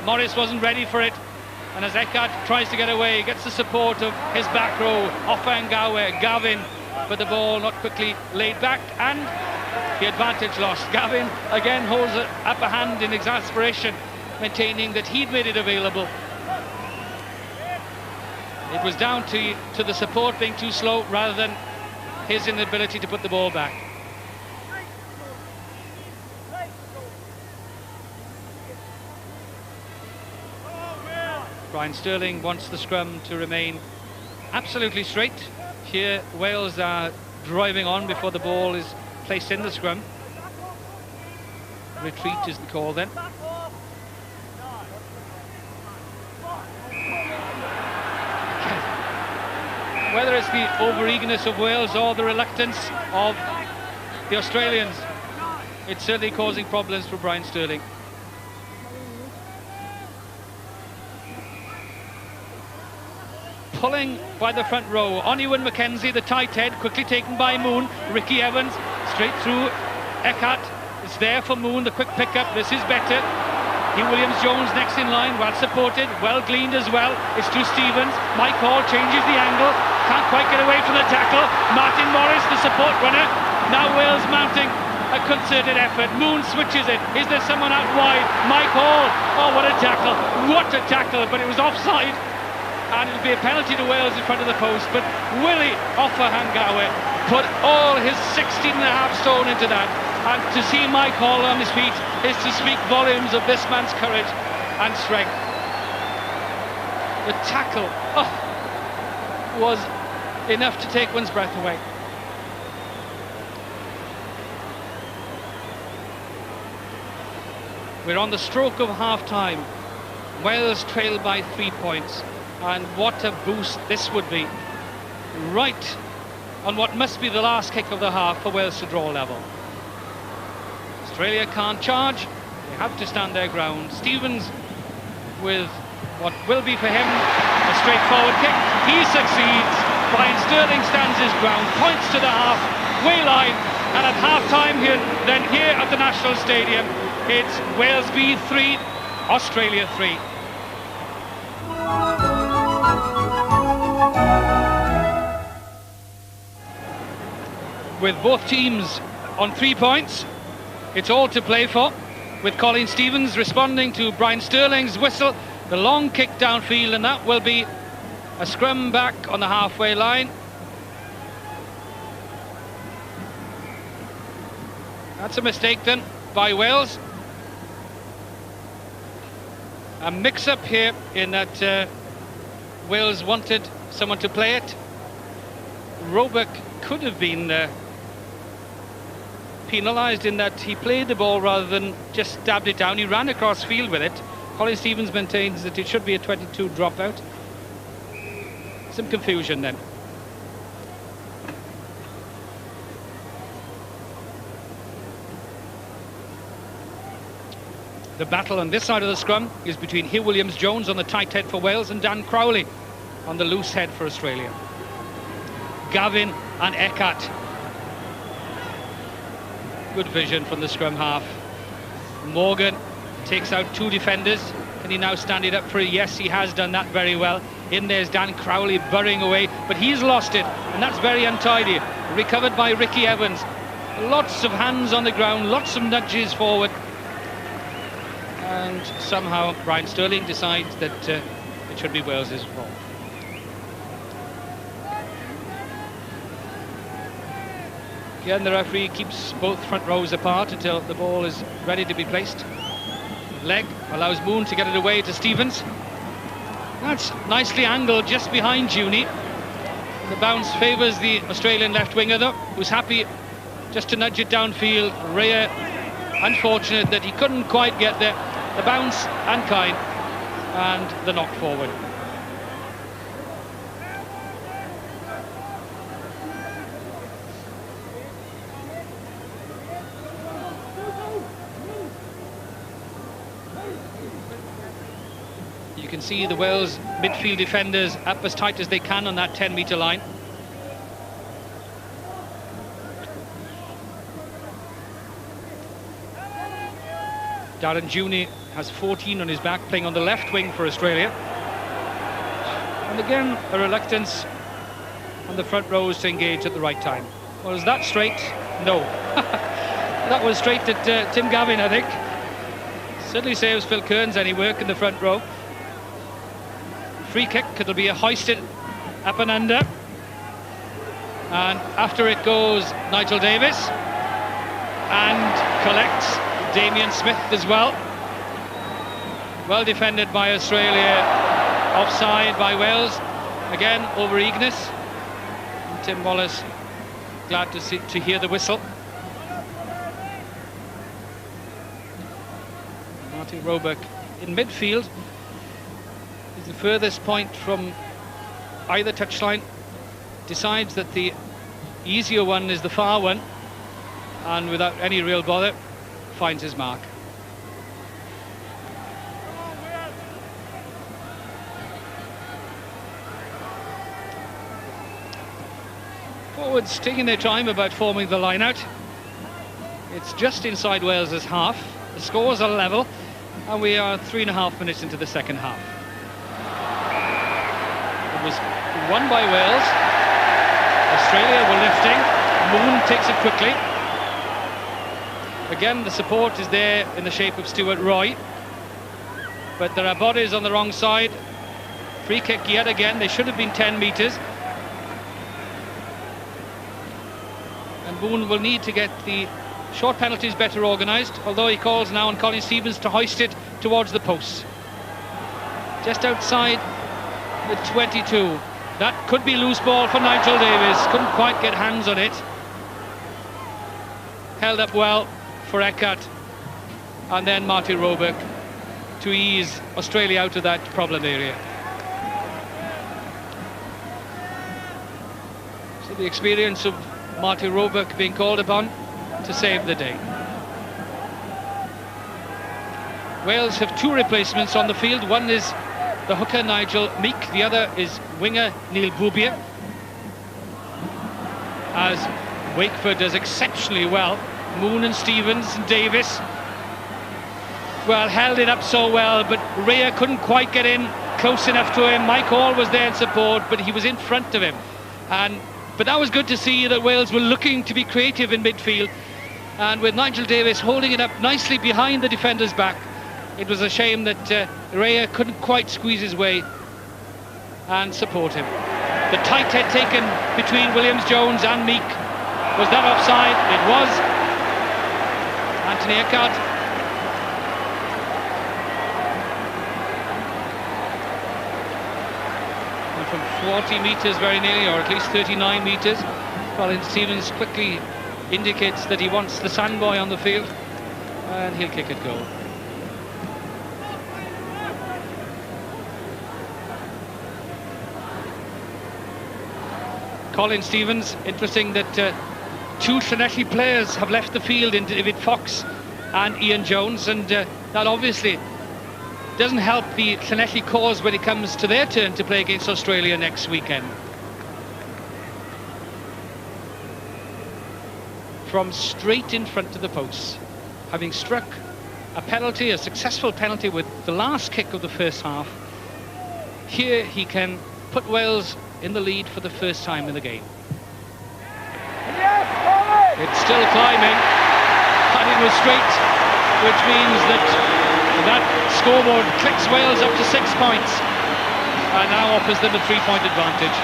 Morris wasn't ready for it. And as Eckhart tries to get away, gets the support of his back row, Offengawe, Gavin, but the ball not quickly laid back, and the advantage lost. Gavin again holds an upper hand in exasperation, maintaining that he'd made it available. It was down to the support being too slow rather than his inability to put the ball back. Brian Sterling wants the scrum to remain absolutely straight. Here Wales are driving on before the ball is placed in the scrum. Retreat is the call then. Whether it's the over-eagerness of Wales or the reluctance of the Australians, it's certainly causing problems for Brian Sterling. Pulling by the front row, Oniwan Mackenzie, the tight head, quickly taken by Moon. Ricky Evans, straight through. Eckhart is there for Moon, the quick pickup. This is better. Hugh Williams-Jones next in line, well supported, well gleaned as well. It's to Stevens. Mike Hall changes the angle, can't quite get away from the tackle. Martin Morris, the support runner. Now Wales mounting a concerted effort. Moon switches it. Is there someone out wide? Mike Hall. Oh, what a tackle. What a tackle, but it was offside. And it'll be a penalty to Wales in front of the post. But Willie Offengawe put all his 16.5 stone into that. And to see Mike Hall on his feet is to speak volumes of this man's courage and strength. The tackle was enough to take one's breath away. We're on the stroke of half-time. Wales trailed by 3 points. And what a boost this would be. Right on what must be the last kick of the half for Wales to draw level. Australia can't charge, they have to stand their ground. Stevens with what will be for him a straightforward kick. He succeeds. Brian Sterling stands his ground, points to the halfway line, and at half-time here at the National Stadium, it's Wales B 3, Australia 3. With both teams on 3 points, it's all to play for, with Colin Stevens responding to Brian Sterling's whistle, the long kick downfield, and that will be a scrum back on the halfway line. That's a mistake then by Wales. A mix-up here in that Wales wanted someone to play it. Roebuck could have been penalised in that he played the ball rather than just stabbed it down. He ran across field with it. Colin Stevens maintains that it should be a 22 dropout. Some confusion then. The battle on this side of the scrum is between Hugh Williams-Jones on the tight head for Wales and Dan Crowley on the loose head for Australia. Gavin and Eckhart. Good vision from the scrum half. Morgan takes out two defenders. Can he now stand it up for it? Yes, he has done that very well. In there's Dan Crowley burrowing away, but he's lost it, and that's very untidy. Recovered by Ricky Evans. Lots of hands on the ground, lots of nudges forward. And somehow Brian Sterling decides that it should be Wales's ball. Again, the referee keeps both front rows apart until the ball is ready to be placed. Leg allows Moon to get it away to Stevens. That's nicely angled just behind Juni. The bounce favours the Australian left winger though, who's happy just to nudge it downfield. Rhea, unfortunate that he couldn't quite get there. The bounce unkind, and the knock forward. You can see the Wales midfield defenders up as tight as they can on that 10-metre line. Darren Juni has 14 on his back, playing on the left wing for Australia. And again, a reluctance on the front rows to engage at the right time. Was that straight? No. That was straight at Tim Gavin, I think. Certainly saves Phil Kearns any work in the front row. Free kick, it'll be a hoisted up and under. And after it goes Nigel Davis. And collects Damien Smith as well. Well defended by Australia. Offside by Wales. Again, over eagerness. And Tim Wallace glad to hear the whistle. Marty Roebuck in midfield is the furthest point from either touchline. Decides that the easier one is the far one, and without any real bother finds his mark. Forwards taking their time about forming the line out. It's just inside Wales's half. The scores are level, and we are 3.5 minutes into the second half. It was won by Wales. Australia were lifting. Moon takes it quickly. Again, the support is there in the shape of Stuart Roy, but there are bodies on the wrong side. Free kick yet again. They should have been 10 metres. And Moon will need to get the short penalties better organised, although he calls now on Colin Stevens to hoist it towards the posts. Just outside the 22. That could be loose ball for Nigel Davis. Couldn't quite get hands on it. Held up well for Eckhart. And then Marty Roebuck to ease Australia out of that problem area. So the experience of Marty Roebuck being called upon to save the day. Wales have two replacements on the field. One is the hooker Nigel Meek, the other is winger Neil Boubier. As Wakeford does exceptionally well. Moon and Stevens and Davis, well, held it up so well, but Rhea couldn't quite get in close enough to him. Mike Hall was there in support, but he was in front of him. But that was good to see that Wales were looking to be creative in midfield, and with Nigel Davis holding it up nicely behind the defender's back. It was a shame that Rhea couldn't quite squeeze his way and support him. The tight head taken between Williams-Jones and Meek. Was that offside? It was. Anthony Eckhart. 40 metres very nearly, or at least 39 metres. Colin Stevens quickly indicates that he wants the sandboy on the field, and he'll kick it goal. Colin Stevens, interesting that two Llanelli players have left the field in David Fox and Ian Jones, and that obviously doesn't help the Llanelli cause when it comes to their turn to play against Australia next weekend. From straight in front of the post, having struck a penalty, a successful penalty with the last kick of the first half, here he can put Wales in the lead for the first time in the game. It's still climbing, and it was straight, which means that scoreboard clicks Wales up to 6 points and now offers them a 3-point advantage.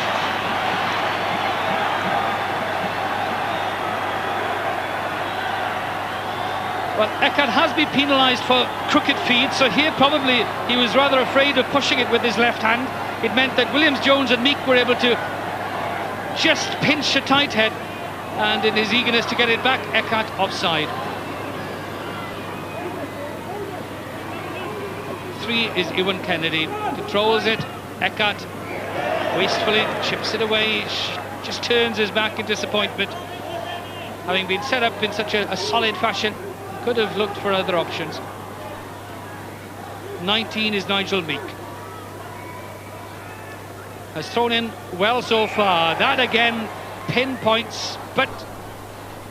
Well, Eckhart has been penalised for crooked feed, so here probably he was rather afraid of pushing it with his left hand. It meant that Williams, Jones and Meek were able to just pinch a tight head, and in his eagerness to get it back, Eckhart offside. 3 is Ewan Kennedy, controls it. Eckhart wastefully chips it away, just turns his back in disappointment. Having been set up in such a solid fashion, could have looked for other options. 19 is Nigel Meek. Has thrown in well so far. That again pinpoints, but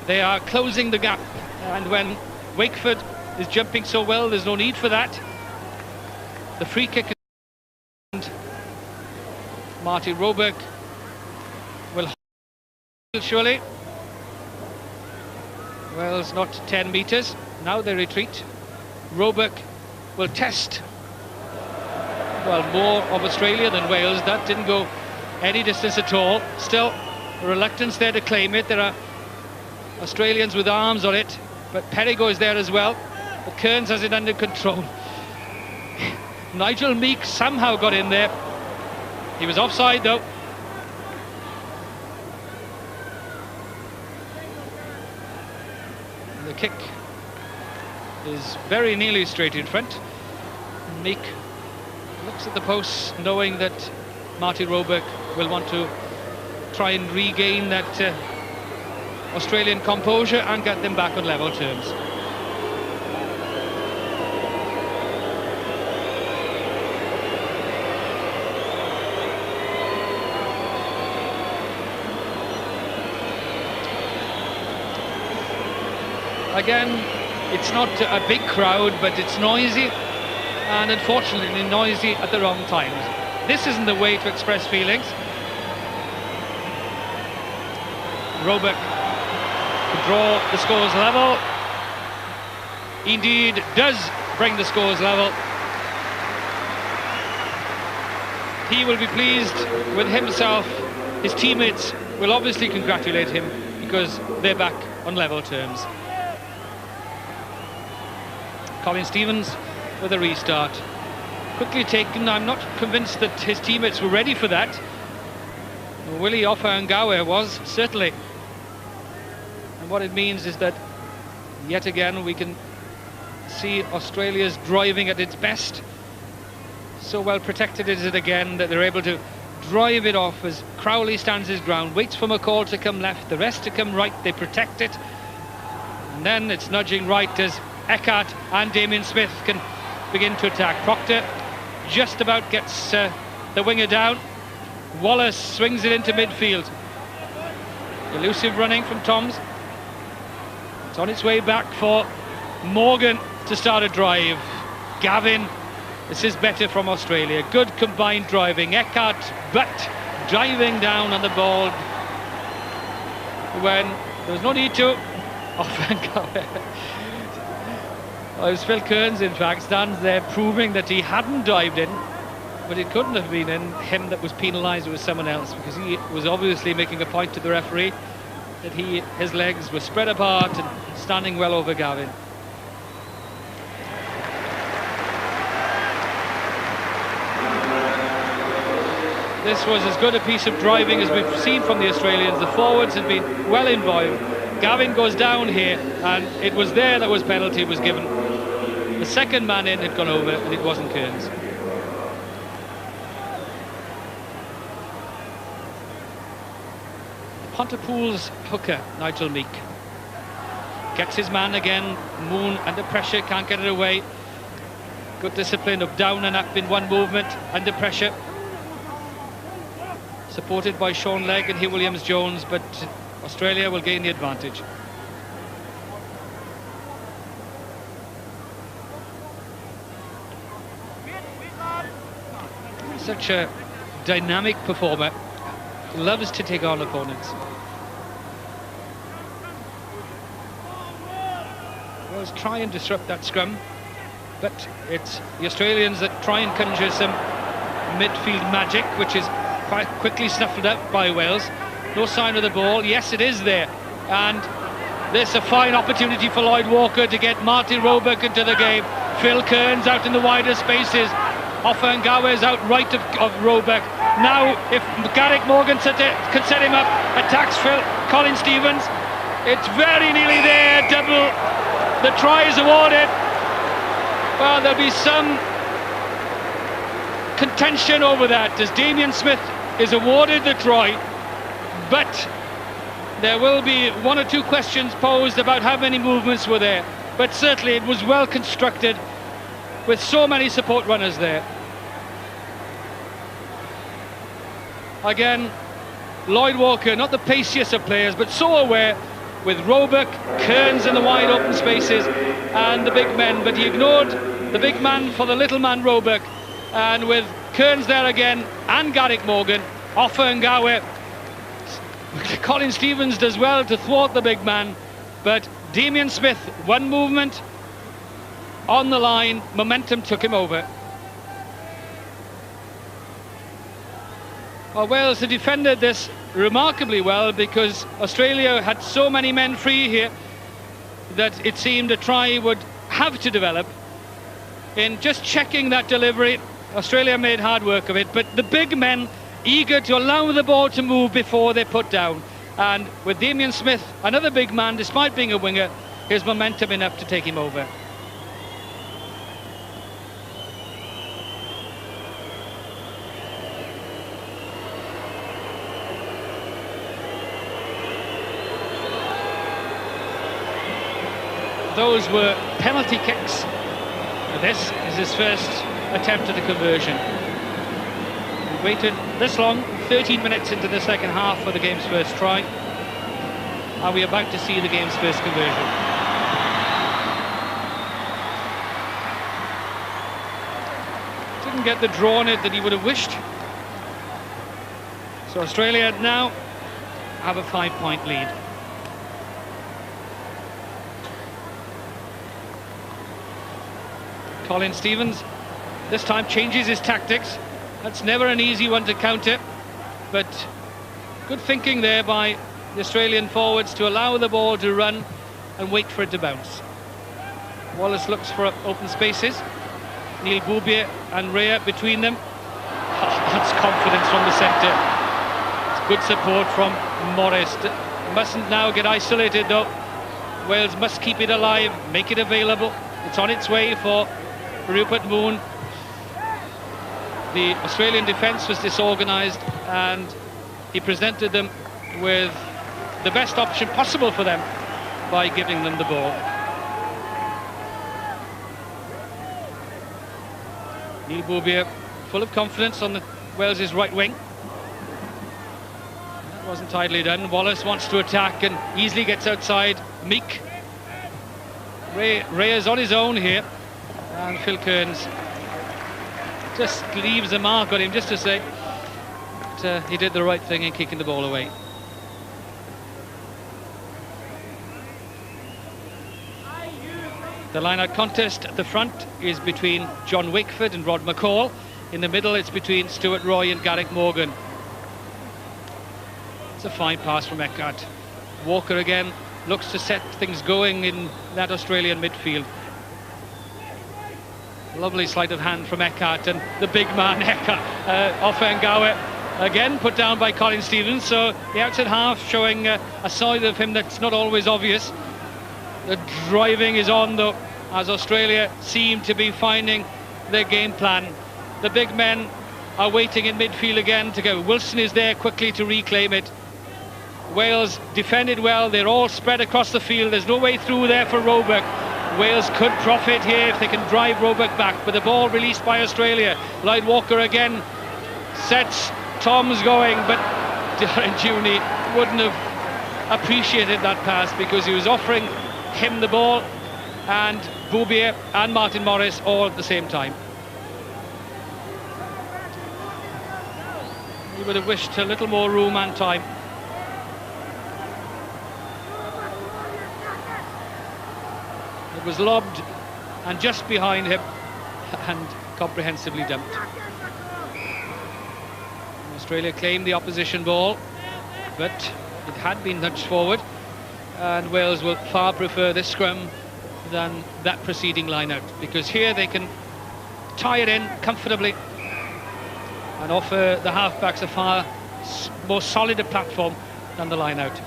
they are closing the gap. And when Wakeford is jumping so well, there's no need for that. The free kick is Marty Roebuck will hold surely. Wales not 10 metres. Now they retreat. Roebuck will test, well, more of Australia than Wales. That didn't go any distance at all. Still, reluctance there to claim it. There are Australians with arms on it, but Perigo is there as well. But Kearns has it under control. Nigel Meek somehow got in there. He was offside though. And the kick is very nearly straight in front. Meek looks at the post, knowing that Marty Roebuck will want to try and regain that Australian composure and get them back on level terms. Again, it's not a big crowd, but it's noisy, and unfortunately noisy at the wrong times. This isn't the way to express feelings. Roebuck to draw the scores level. Indeed does bring the scores level. He will be pleased with himself. His teammates will obviously congratulate him because they're back on level terms. Colin Stevens with a restart. Quickly taken. I'm not convinced that his teammates were ready for that. Willie Offa-Ngawe was, certainly. And what it means is that yet again we can see Australia's driving at its best. So well protected is it again that they're able to drive it off as Crowley stands his ground, waits for McCall to come left, the rest to come right. They protect it, and then it's nudging right as Eckhart and Damien Smith can begin to attack. Proctor just about gets the winger down. Wallace swings it into midfield. Elusive running from Toms. It's on its way back for Morgan to start a drive. Gavin, this is better from Australia. Good combined driving. Eckhart, but diving down on the ball when there was no need to. It was Phil Kearns, in fact, stands there proving that he hadn't dived in, but it couldn't have been him that was penalised. It was someone else, because he was obviously making a point to the referee that his legs were spread apart and standing well over Gavin. This was as good a piece of driving as we've seen from the Australians. The forwards had been well involved. Gavin goes down here, and it was there that was penalty was given. The second man in had gone over, and it wasn't Kearns. Pontypool's hooker, Nigel Meek, gets his man again. Moon under pressure, can't get it away. Good discipline of down and up in one movement, under pressure. Supported by Sean Legg and Hugh Williams-Jones, but Australia will gain the advantage. Such a dynamic performer, loves to take on opponents. Wales try and disrupt that scrum, but it's the Australians that try and conjure some midfield magic, which is quite quickly snuffled up by Wales. No sign of the ball. Yes, it is there, and this is a fine opportunity for Lloyd Walker to get Martin Roebuck into the game. Phil Kearns out in the wider spaces. Offa is out right of Roebuck. Now, if Garrick Morgan can set him up, attacks Colin Stevens. It's very nearly there. Double. The try is awarded. Well, there'll be some contention over that, as Damien Smith is awarded the try, but there will be one or two questions posed about how many movements were there. But certainly it was well constructed, with so many support runners there. Again, Lloyd Walker, not the paciest of players, but so aware, with Roebuck, Kearns in the wide open spaces, and the big men. But he ignored the big man for the little man Roebuck, and with Kearns there again, and Garrick Morgan, Offa. Colin Stevens does well to thwart the big man, but Damien Smith, one movement on the line, momentum took him over. Well, Wales had defended this remarkably well, because Australia had so many men free here that it seemed a try would have to develop. In just checking that delivery, Australia made hard work of it, but the big men eager to allow the ball to move before they put down. And with Damien Smith, another big man, despite being a winger, his momentum enough to take him over. Those were penalty kicks. This is his first attempt at a conversion. We waited this long, 13 minutes into the second half, for the game's first try. Are we about to see the game's first conversion? Didn't get the draw on it that he would have wished. So Australia now have a 5-point lead. Colin Stevens this time changes his tactics. That's never an easy one to counter, but good thinking there by the Australian forwards to allow the ball to run and wait for it to bounce. Wallace looks for open spaces. Neil Boubier and Rea between them. That's confidence from the centre. It's good support from Morris. Mustn't now get isolated though. Wales must keep it alive, make it available. It's on its way for Rupert Moon. The Australian defence was disorganised, and he presented them with the best option possible for them by giving them the ball. Neil Boubier full of confidence on the Wales's right wing. That wasn't tidily done. Wallace wants to attack and easily gets outside Meek. Ray is on his own here, and Phil Kearns just leaves a mark on him, just to say that he did the right thing in kicking the ball away. The line-out contest at the front is between John Wakeford and Rod McCall. In the middle it's between Stuart Roy and Garrick Morgan. It's a fine pass from Eckhart. Walker again looks to set things going in that Australian midfield. Lovely sleight of hand from Eckhart, and the big man Eckhart, Offa again put down by Colin Stevens. So the outside half showing a side of him that's not always obvious. The driving is on though, as Australia seem to be finding their game plan. The big men are waiting in midfield again to go. Wilson is there quickly to reclaim it. Wales defended well, they're all spread across the field, there's no way through there for Roebuck. Wales could profit here if they can drive Roebuck back, but the ball released by Australia. Lloyd Walker again sets Toms going, but Darren Juni wouldn't have appreciated that pass because he was offering him the ball and Boubier and Martin Morris all at the same time. He would have wished a little more room and time. It was lobbed and just behind him and comprehensively dumped. Australia claimed the opposition ball, but it had been nudged forward, and Wales will far prefer this scrum than that preceding line out, because here they can tie it in comfortably and offer the halfbacks a far more solid a platform than the line out.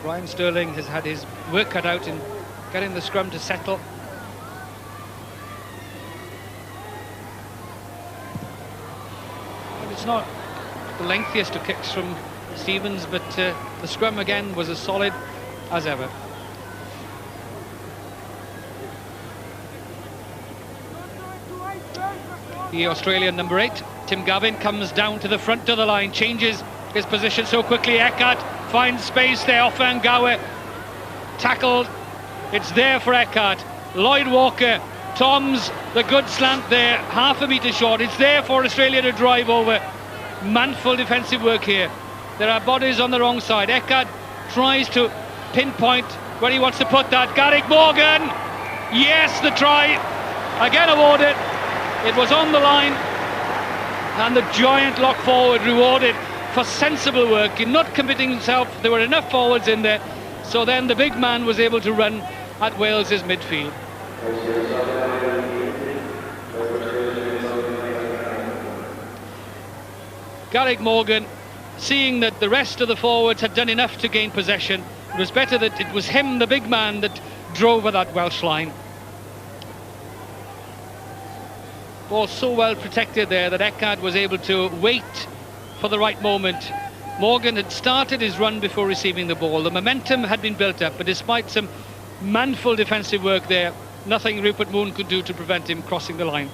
Brian Sterling has had his work cut out in getting the scrum to settle. And it's not the lengthiest of kicks from Stevens, but the scrum again was as solid as ever. The Australian number 8, Tim Gavin, comes down to the front of the line, changes his position so quickly. Eckhart finds space there off Angawa, tackled. It's there for Eckhart. Lloyd Walker, Toms, the good slant there, half a metre short. It's there for Australia to drive over. Manful defensive work here. There are bodies on the wrong side. Eckhart tries to pinpoint where he wants to put that. Garrick Morgan, yes, the try again awarded. It was on the line, and the giant lock forward rewarded for sensible work in not committing himself. There were enough forwards in there, so then the big man was able to run at Wales's midfield. Garrick Morgan, seeing that the rest of the forwards had done enough to gain possession, it was better that it was him, the big man, that drove at that Welsh line. Ball so well protected there that Eckhart was able to wait for the right moment. Morgan had started his run before receiving the ball. The momentum had been built up, but despite some manful defensive work there, nothing Rupert Moon could do to prevent him crossing the line.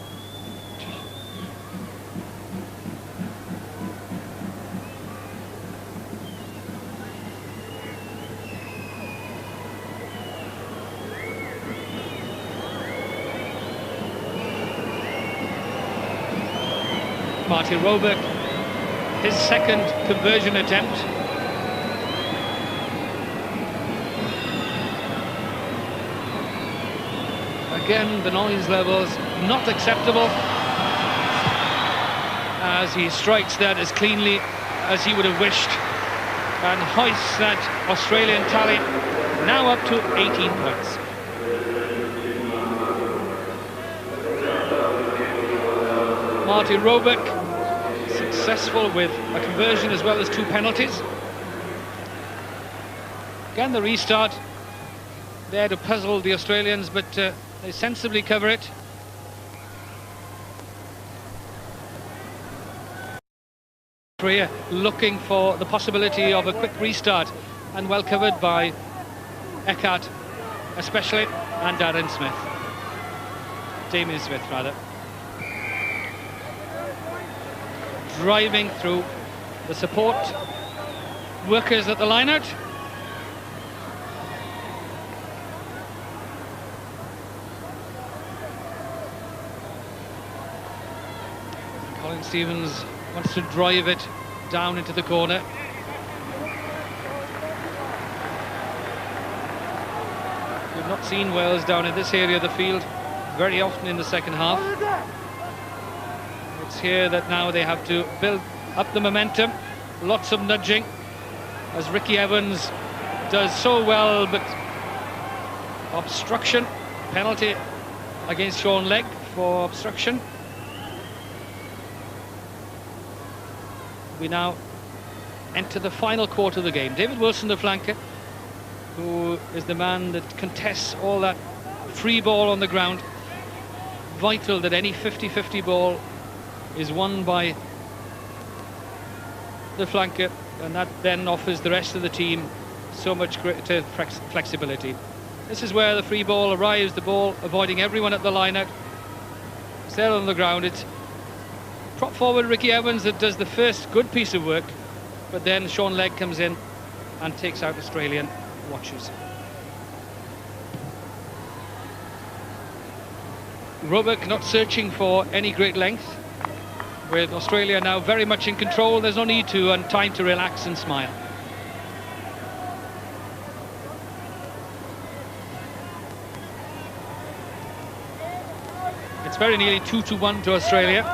Martin Roebuck, his second conversion attempt. Again, the noise levels not acceptable as he strikes that as cleanly as he would have wished and hoists that Australian tally now up to 18 points. Martin Roebuck successful with a conversion as well as 2 penalties. Again, the restart there to puzzle the Australians, but they sensibly cover it. Korea looking for the possibility of a quick restart, and well covered by Eckhart especially, and Damien Smith rather. Driving through the support workers at the line-out. Colin Stevens wants to drive it down into the corner. We've not seen Wales down in this area of the field very often in the second half. It's here that now they have to build up the momentum. Lots of nudging, as Ricky Evans does so well, but obstruction, penalty against Sean Legg for obstruction. We now enter the final quarter of the game. David Wilson, the flanker, who is the man that contests all that free ball on the ground. Vital that any 50-50 ball is won by the flanker, and that then offers the rest of the team so much greater flexibility. This is where the free ball arrives, the ball avoiding everyone at the line-out. It's there on the ground. It's prop forward Ricky Evans that does the first good piece of work, but then Sean Legg comes in and takes out Australian watches. Roebuck not searching for any great length, with Australia now very much in control. There's no need to, and time to relax and smile. It's very nearly 2-1 to Australia,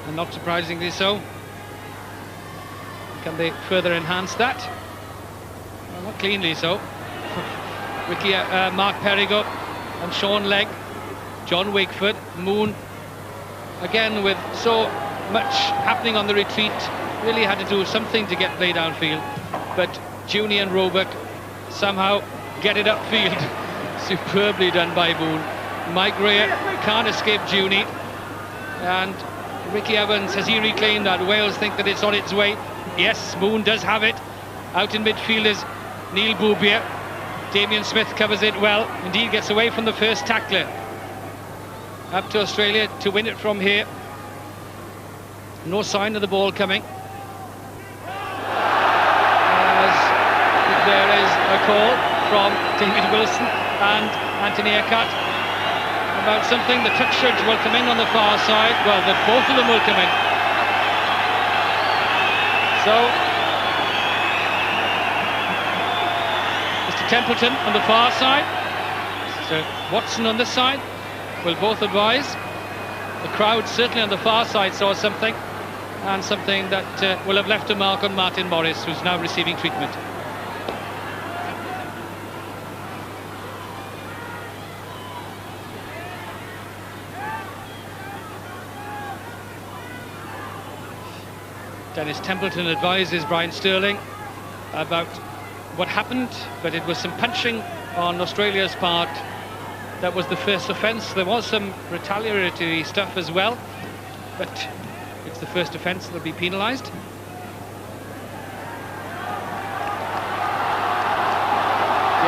and not surprisingly so. Can they further enhance that? Well, not cleanly so. Mark Perigo and Sean Legg, John Wakeford, Moon, again with so much happening on the retreat, really had to do something to get play downfield, but Junie and Roebuck somehow get it upfield. Superbly done by Moon. Mike Rea can't escape Junie, and Ricky Evans, has he reclaimed that? Wales think that it's on its way. Yes, Moon does have it. Out in midfield is Neil Boubier. Damien Smith covers it well. Indeed gets away from the first tackler. Up to Australia to win it from here. No sign of the ball coming. As there is a call from David Wilson and Anthony Eckhart about something. The touchers will come in on the far side. Well, both of them will come in. So Mr. Templeton on the far side, Mr. Watson on this side will both advise. The crowd certainly on the far side saw something, and something that will have left a mark on Martin Morris, who's now receiving treatment. Dennis Templeton advises Brian Sterling about what happened, but it was some punching on Australia's part. That was the first offence. There was some retaliatory stuff as well, but it's the first offence that'll be penalised. The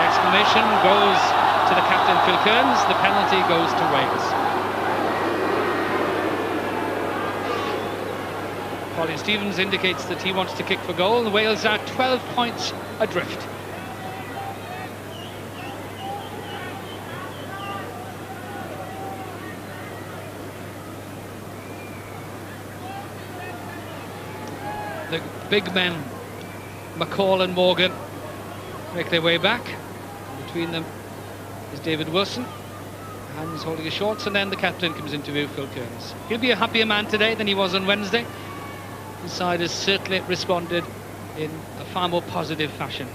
exclamation goes to the captain, Phil Kearns. The penalty goes to Wales. Colin Stevens indicates that he wants to kick for goal, and Wales are 12 points adrift. The big men, McCall and Morgan, make their way back. Between them is David Wilson, hands holding his shorts, and then the captain comes into view, Phil Kearns. He'll be a happier man today than he was on Wednesday. The side has certainly responded in a far more positive fashion.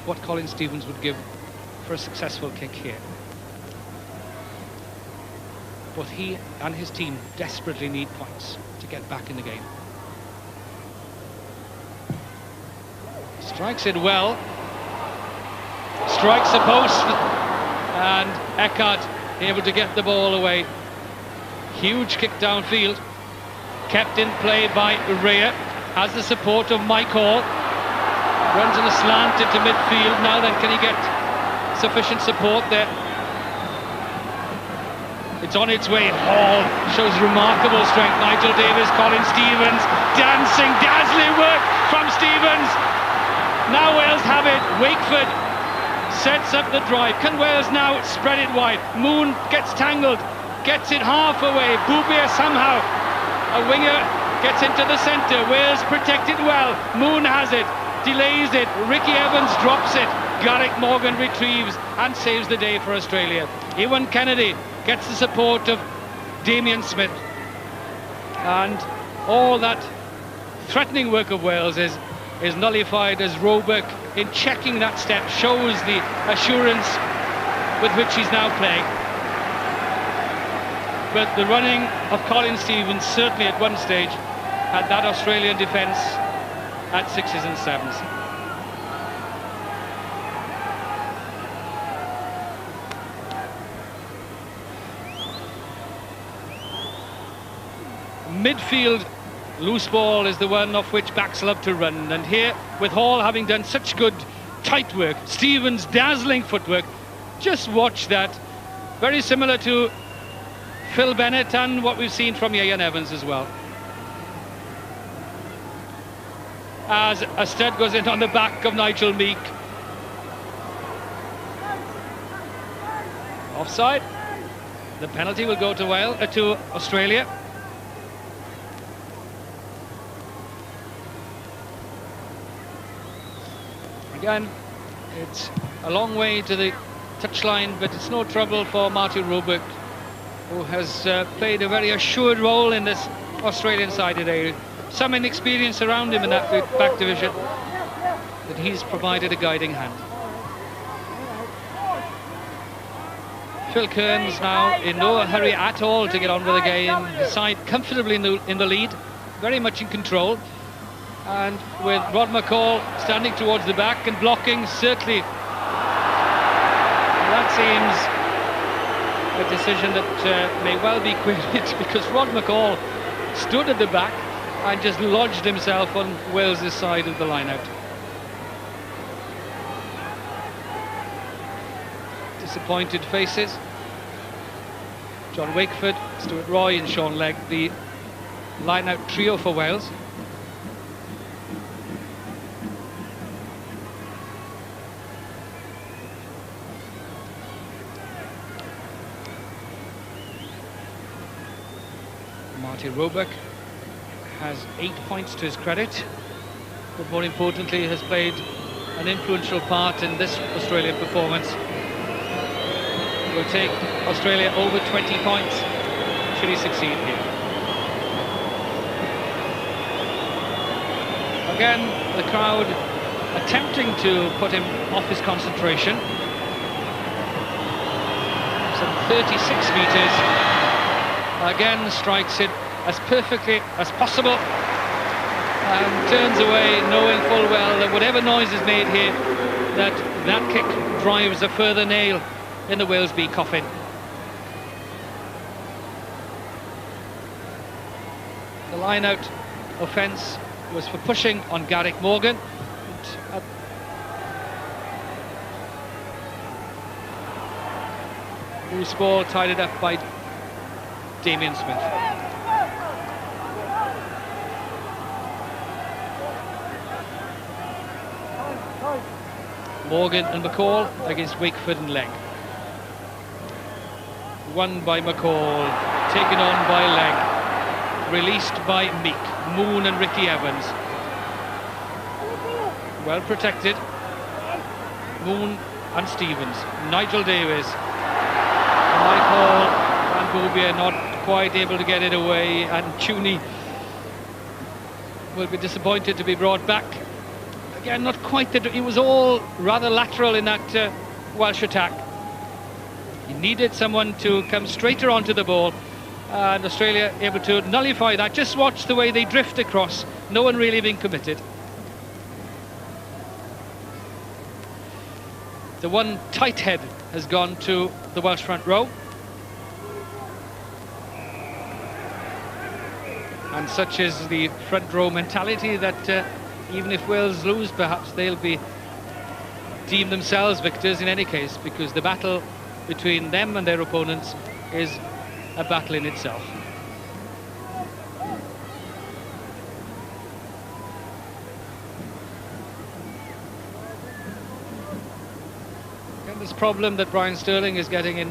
What Colin Stevens would give for a successful kick here. Both he and his team desperately need points to get back in the game. Strikes it well. Strikes a post, and Eckhart able to get the ball away. Huge kick downfield, kept in play by Rea, has the support of Mike Hall, runs on a slant into midfield. Now then, can he get sufficient support there? It's on its way. Hall shows remarkable strength. Nigel Davis, Colin Stevens, dancing, dazzling work from Stevens. Now Wales have it. Wakeford sets up the drive. Can Wales now spread it wide? Moon gets tangled, gets it half away. Boubier somehow, a winger, gets into the centre. Wales protected well. Moon has it, delays it. Ricky Evans drops it. Garrick Morgan retrieves and saves the day for Australia. Ewan Kennedy gets the support of Damien Smith. And all that threatening work of Wales is is nullified as Roebuck, in checking that step, shows the assurance with which he's now playing. But the running of Colin Stevens certainly at one stage had that Australian defence at 6s and 7s. Midfield loose ball is the one off which backs love to run, and here with Hall having done such good tight work, Stevens dazzling footwork, just watch that. Very similar to Phil Bennett and what we've seen from Ian Evans as well. As a stud goes in on the back of Nigel Meek. Offside. The penalty will go to to Australia. Again, it's a long way to the touchline, but it's no trouble for Martin Roebuck, who has played a very assured role in this Australian side today. Some inexperience around him in that back division, but he's provided a guiding hand. Phil Kearns now in no hurry at all to get on with the game. The side comfortably in the lead, very much in control. And with Rod McCall standing towards the back and blocking, certainly that seems a decision that may well be queried, because Rod McCall stood at the back and just lodged himself on Wales's side of the line-out. Disappointed faces. John Wakeford, Stuart Roy and Sean Legg, the line-out trio for Wales. Martin Roebuck has 8 points to his credit, but more importantly has played an influential part in this Australian performance. Will take Australia over 20 points should he succeed here. Again, the crowd attempting to put him off his concentration. Some 36 metres. Again strikes it as perfectly as possible and turns away, knowing full well that whatever noise is made here, that kick drives a further nail in the Wales B coffin. The line-out offence was for pushing on Garrick Morgan. Loose ball tied up by Damien Smith. Morgan and McCall against Wakeford and Legg. Won by McCall, taken on by Legg, released by Meek, Moon and Ricky Evans. Well protected. Moon and Stevens, Nigel Davis, Michael and Boubier not quite able to get it away, and Tooney will be disappointed to be brought back. Again, not quite that. It was all rather lateral in that Welsh attack. He needed someone to come straighter onto the ball, and Australia able to nullify that. Just watch the way they drift across, no one really being committed. The one tight head has gone to the Welsh front row. And such is the front row mentality that even if Wales lose, perhaps they'll be deemed themselves victors in any case, because the battle between them and their opponents is a battle in itself. And this problem that Brian Sterling is getting in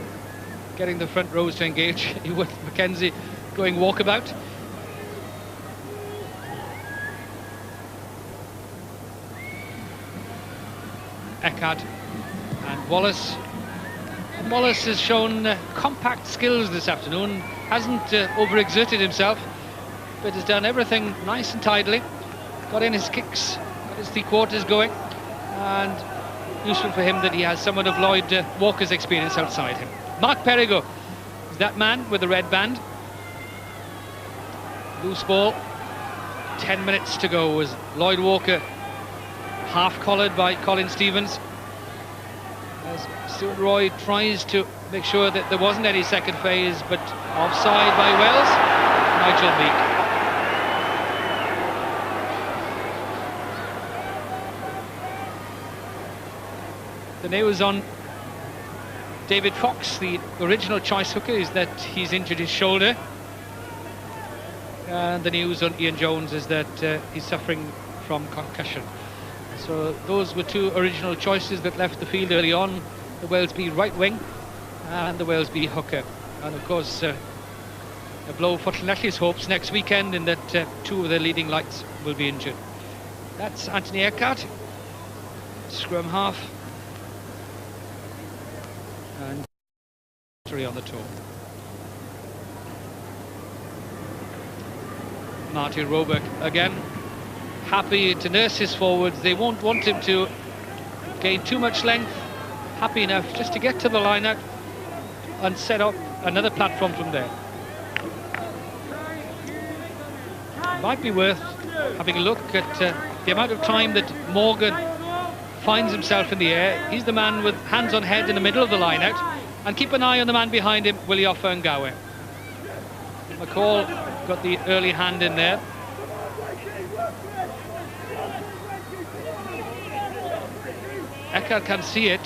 getting the front rows to engage with Mackenzie going walkabout. Eckhard and Wallace. And Wallace has shown compact skills this afternoon, hasn't overexerted himself, but has done everything nice and tidily. Got in his kicks, his 3/4 going, and useful for him that he has someone of Lloyd Walker's experience outside him. Mark Perigo is that man with the red band. Loose ball, 10 minutes to go as Lloyd Walker half collared by Colin Stevens, as Stuart Roy tries to make sure that there wasn't any second phase, but offside by Wales. Nigel Meek. The news on David Fox, the original choice hooker, is that he's injured his shoulder. And the news on Ian Jones is that he's suffering from concussion. So those were two original choices that left the field early on, the Wales B right wing and the Wales B hooker. And of course, a blow for Llanelli's hopes next weekend in that two of their leading lights will be injured. That's Anthony Eckhart, scrum half, and three on the toe. Martin Roebuck again, happy to nurse his forwards. They won't want him to gain too much length. Happy enough just to get to the line-out and set up another platform from there. Might be worth having a look at the amount of time that Morgan finds himself in the air. He's the man with hands on head in the middle of the line-out, and keep an eye on the man behind him, Willie Offa-Ngawe. McCall got the early hand in there. Eckhart can see it,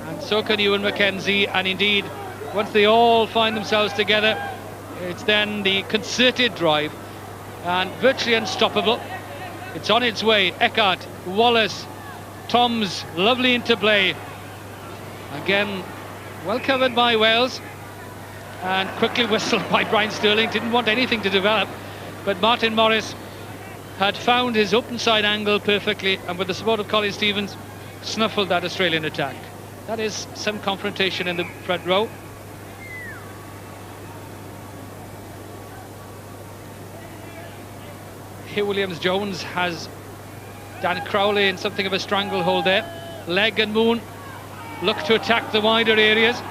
and so can Ewan McKenzie, and indeed once they all find themselves together, it's then the concerted drive and virtually unstoppable. It's on its way. Eckhart, Wallace, Toms, lovely interplay. Again, well covered by Wales, and quickly whistled by Brian Sterling. Didn't want anything to develop, but Martin Morris had found his open side angle perfectly, and with the support of Colin Stevens, snuffled that Australian attack. That is some confrontation in the front row. Hugh Williams-Jones has Dan Crowley in something of a stranglehold there. Legg and Moon look to attack the wider areas.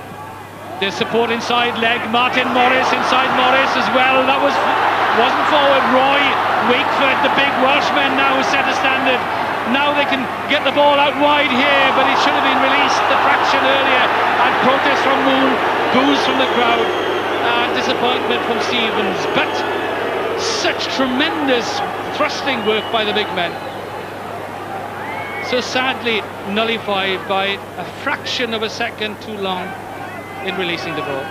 There's support inside Legg. Martin Morris inside Morris as well. That wasn't forward. Roy Wakeford, the big Welshman, now set a standard. Now they can get the ball out wide here, but it should have been released the fraction earlier. And protest from Moon, boos from the crowd, and disappointment from Stevens. But such tremendous thrusting work by the big men. So sadly nullified by a fraction of a second too long in releasing the ball.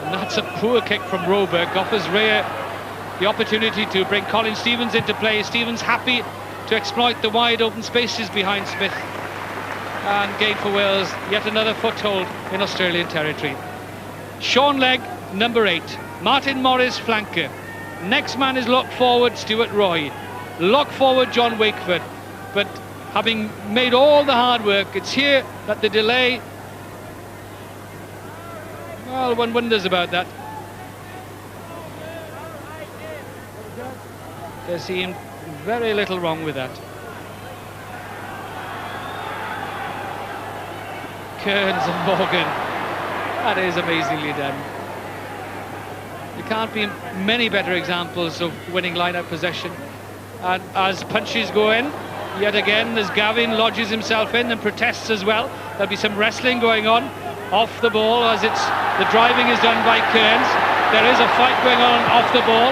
And that's a poor kick from Roebuck. Offers Rhea the opportunity to bring Colin Stevens into play. Stevens happy to exploit the wide open spaces behind Smith, and gain for Wales yet another foothold in Australian territory. Sean Legg, number 8. Martin Morris, flanker. Next man is lock forward Stuart Roy. Lock forward John Wakeford. But having made all the hard work, it's here that the delay, well, one wonders about that. There seemed very little wrong with that. Kearns and Morgan. That is amazingly done. There can't be many better examples of winning line-out possession. And as punches go in, yet again, as Gavin lodges himself in and protests as well, there'll be some wrestling going on off the ball as the driving is done by Kearns. There is a fight going on off the ball.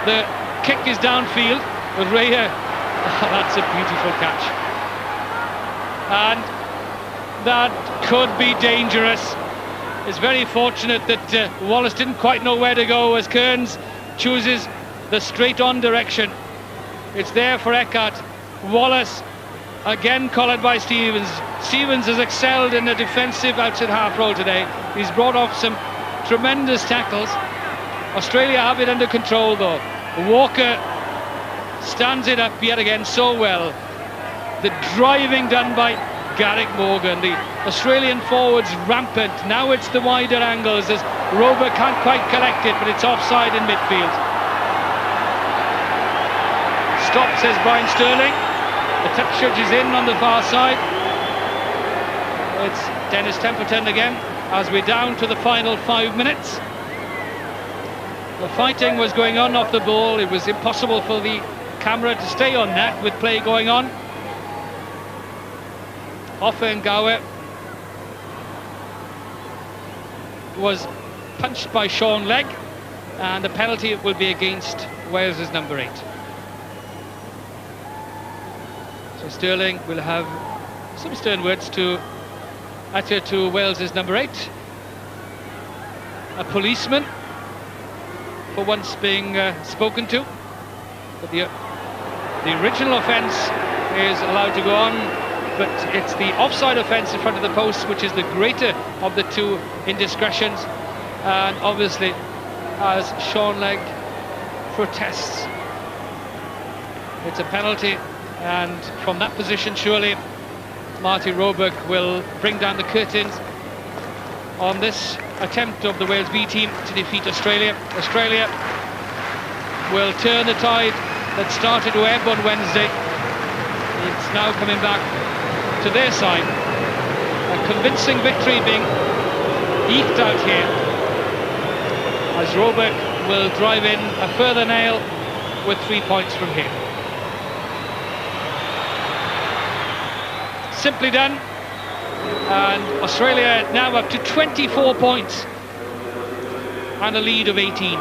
The kick is downfield, but Rhea, that's a beautiful catch. And that could be dangerous. It's very fortunate that Wallace didn't quite know where to go as Kearns chooses the straight-on direction. It's there for Eckhart. Wallace again collared by Stevens. Stevens has excelled in the defensive outside half roll today. He's brought off some tremendous tackles. Australia have it under control though. Walker stands it up yet again so well. The driving done by Garrick Morgan. The Australian forwards rampant. Now it's the wider angles as Roebuck can't quite collect it, but it's offside in midfield. Stop, says Brian Sterling. The touch judge is in on the far side. It's Dennis Templeton again as we're down to the final 5 minutes. The fighting was going on off the ball. It was impossible for the camera to stay on that with play going on. Offengawa was punched by Sean Legg, and the penalty will be against Wales's number 8. So Sterling will have some stern words to utter to Wales's number 8. A policeman for once being spoken to, but the original offence is allowed to go on, but it's the offside offence in front of the post which is the greater of the two indiscretions, and obviously as Sean Legg protests, it's a penalty, and from that position surely Marty Roebuck will bring down the curtains on this attempt of the Wales B team to defeat Australia. Australia will turn the tide that started to ebb on Wednesday. It's now coming back to their side. A convincing victory being eked out here as Roebuck will drive in a further nail with 3 points from here. Simply done. And Australia now up to 24 points and a lead of 18.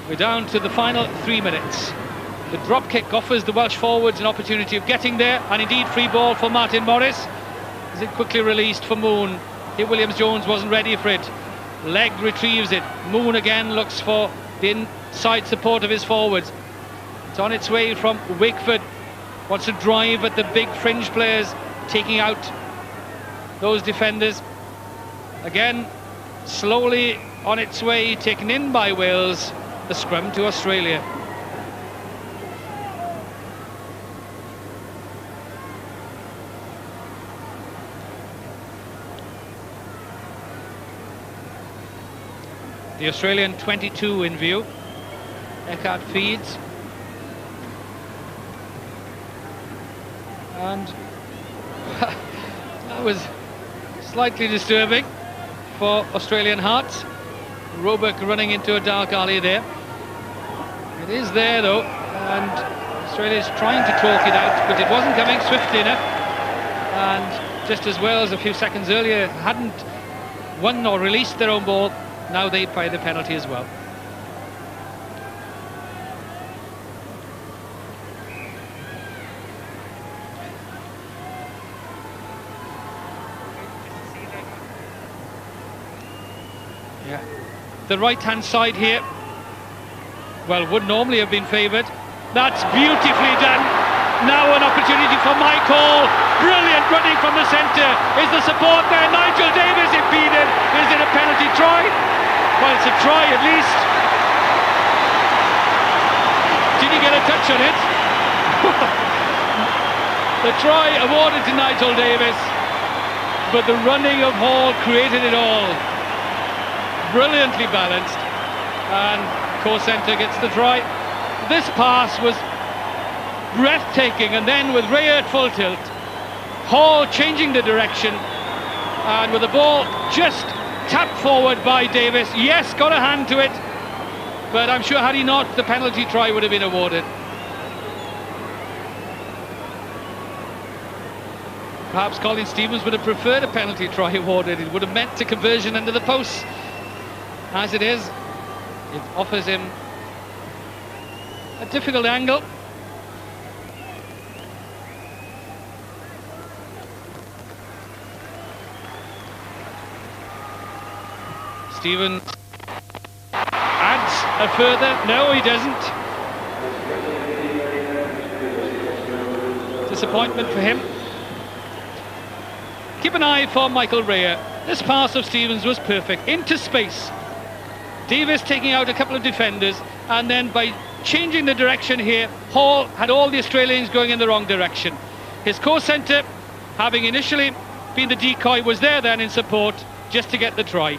We're down to the final 3 minutes. The drop kick offers the Welsh forwards an opportunity of getting there, and indeed free ball for Martin Morris. Is it quickly released for Moon? Here Williams-Jones wasn't ready for it. Legg retrieves it. Moon again looks for the inside support of his forwards. It's on its way from Wakeford. Wants to drive at the big fringe players, taking out those defenders. Again, slowly on its way, taken in by Wales. The scrum to Australia. The Australian 22 in view. Eckhart feeds. And that was slightly disturbing for Australian hearts. Roebuck running into a dark alley there. It is there though, and Australia's trying to talk it out, but it wasn't coming swiftly enough. And just as Wales a few seconds earlier hadn't won or released their own ball, now they pay the penalty as well. Yeah, the right-hand side here, well, would normally have been favoured. That's beautifully done. Now an opportunity for Michael. Brilliant running from the centre. Is the support there? Nigel Davis impeded. Is it a penalty try? Well, it's a try at least. Did he get a touch on it? The try awarded to Nigel Davis, but the running of Hall created it all. Brilliantly balanced, and Core-Centre gets the try. This pass was breathtaking, and then with Ray at full tilt, Hall changing the direction, and with the ball just tapped forward by Davis. Yes, got a hand to it, but I'm sure had he not, the penalty try would have been awarded. Perhaps Colin Stevens would have preferred a penalty try awarded. It would have meant a conversion under the post. As it is, it offers him a difficult angle. Stevens adds a further. No, he doesn't. Disappointment for him. Keep an eye for Michael Rea. This pass of Stevens was perfect. Into space. Davis taking out a couple of defenders, and then by changing the direction here, Hall had all the Australians going in the wrong direction. His co-centre, having initially been the decoy, was there then in support just to get the try.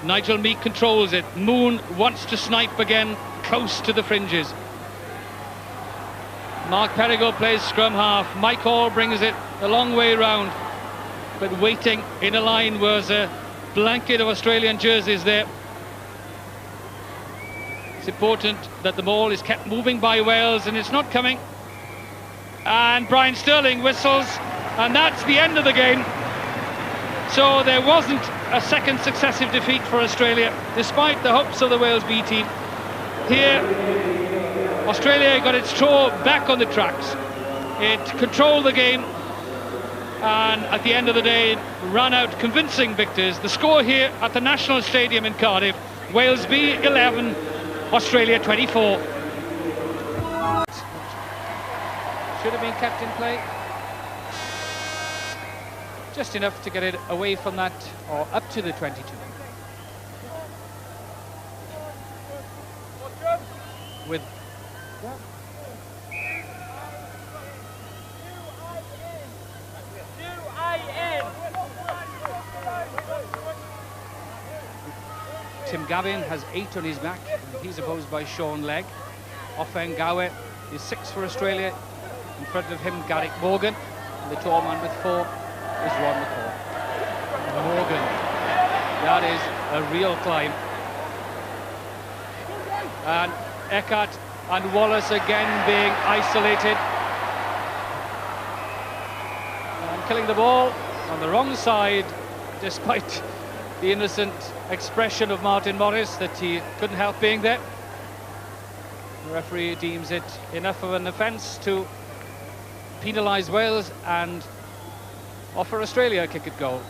Nigel Meek controls it. Moon wants to snipe again, close to the fringes. Mark Perigo plays scrum half. Mike Hall brings it a long way round, but waiting in a line was a blanket of Australian jerseys there. It's important that the ball is kept moving by Wales, and it's not coming. And Brian Sterling whistles, and that's the end of the game. So there wasn't a second successive defeat for Australia, despite the hopes of the Wales B team. Here, Australia got its toe back on the tracks. It controlled the game, and at the end of the day, ran out convincing victors. The score here at the National Stadium in Cardiff: Wales B 11, Australia 24. Should have been kept in play. Just enough to get it away from that, or up to the 22. With Tim Gavin has 8 on his back, and he's opposed by Sean Legg. Offengawe is 6 for Australia. In front of him, Garrick Morgan. And the tall man with 4 is Ron McCall. Morgan, that is a real climb. And Eckhart and Wallace again being isolated. And killing the ball on the wrong side, despite the innocent expression of Martin Morris that he couldn't help being there. The referee deems it enough of an offence to penalise Wales and offer Australia a kick at goal.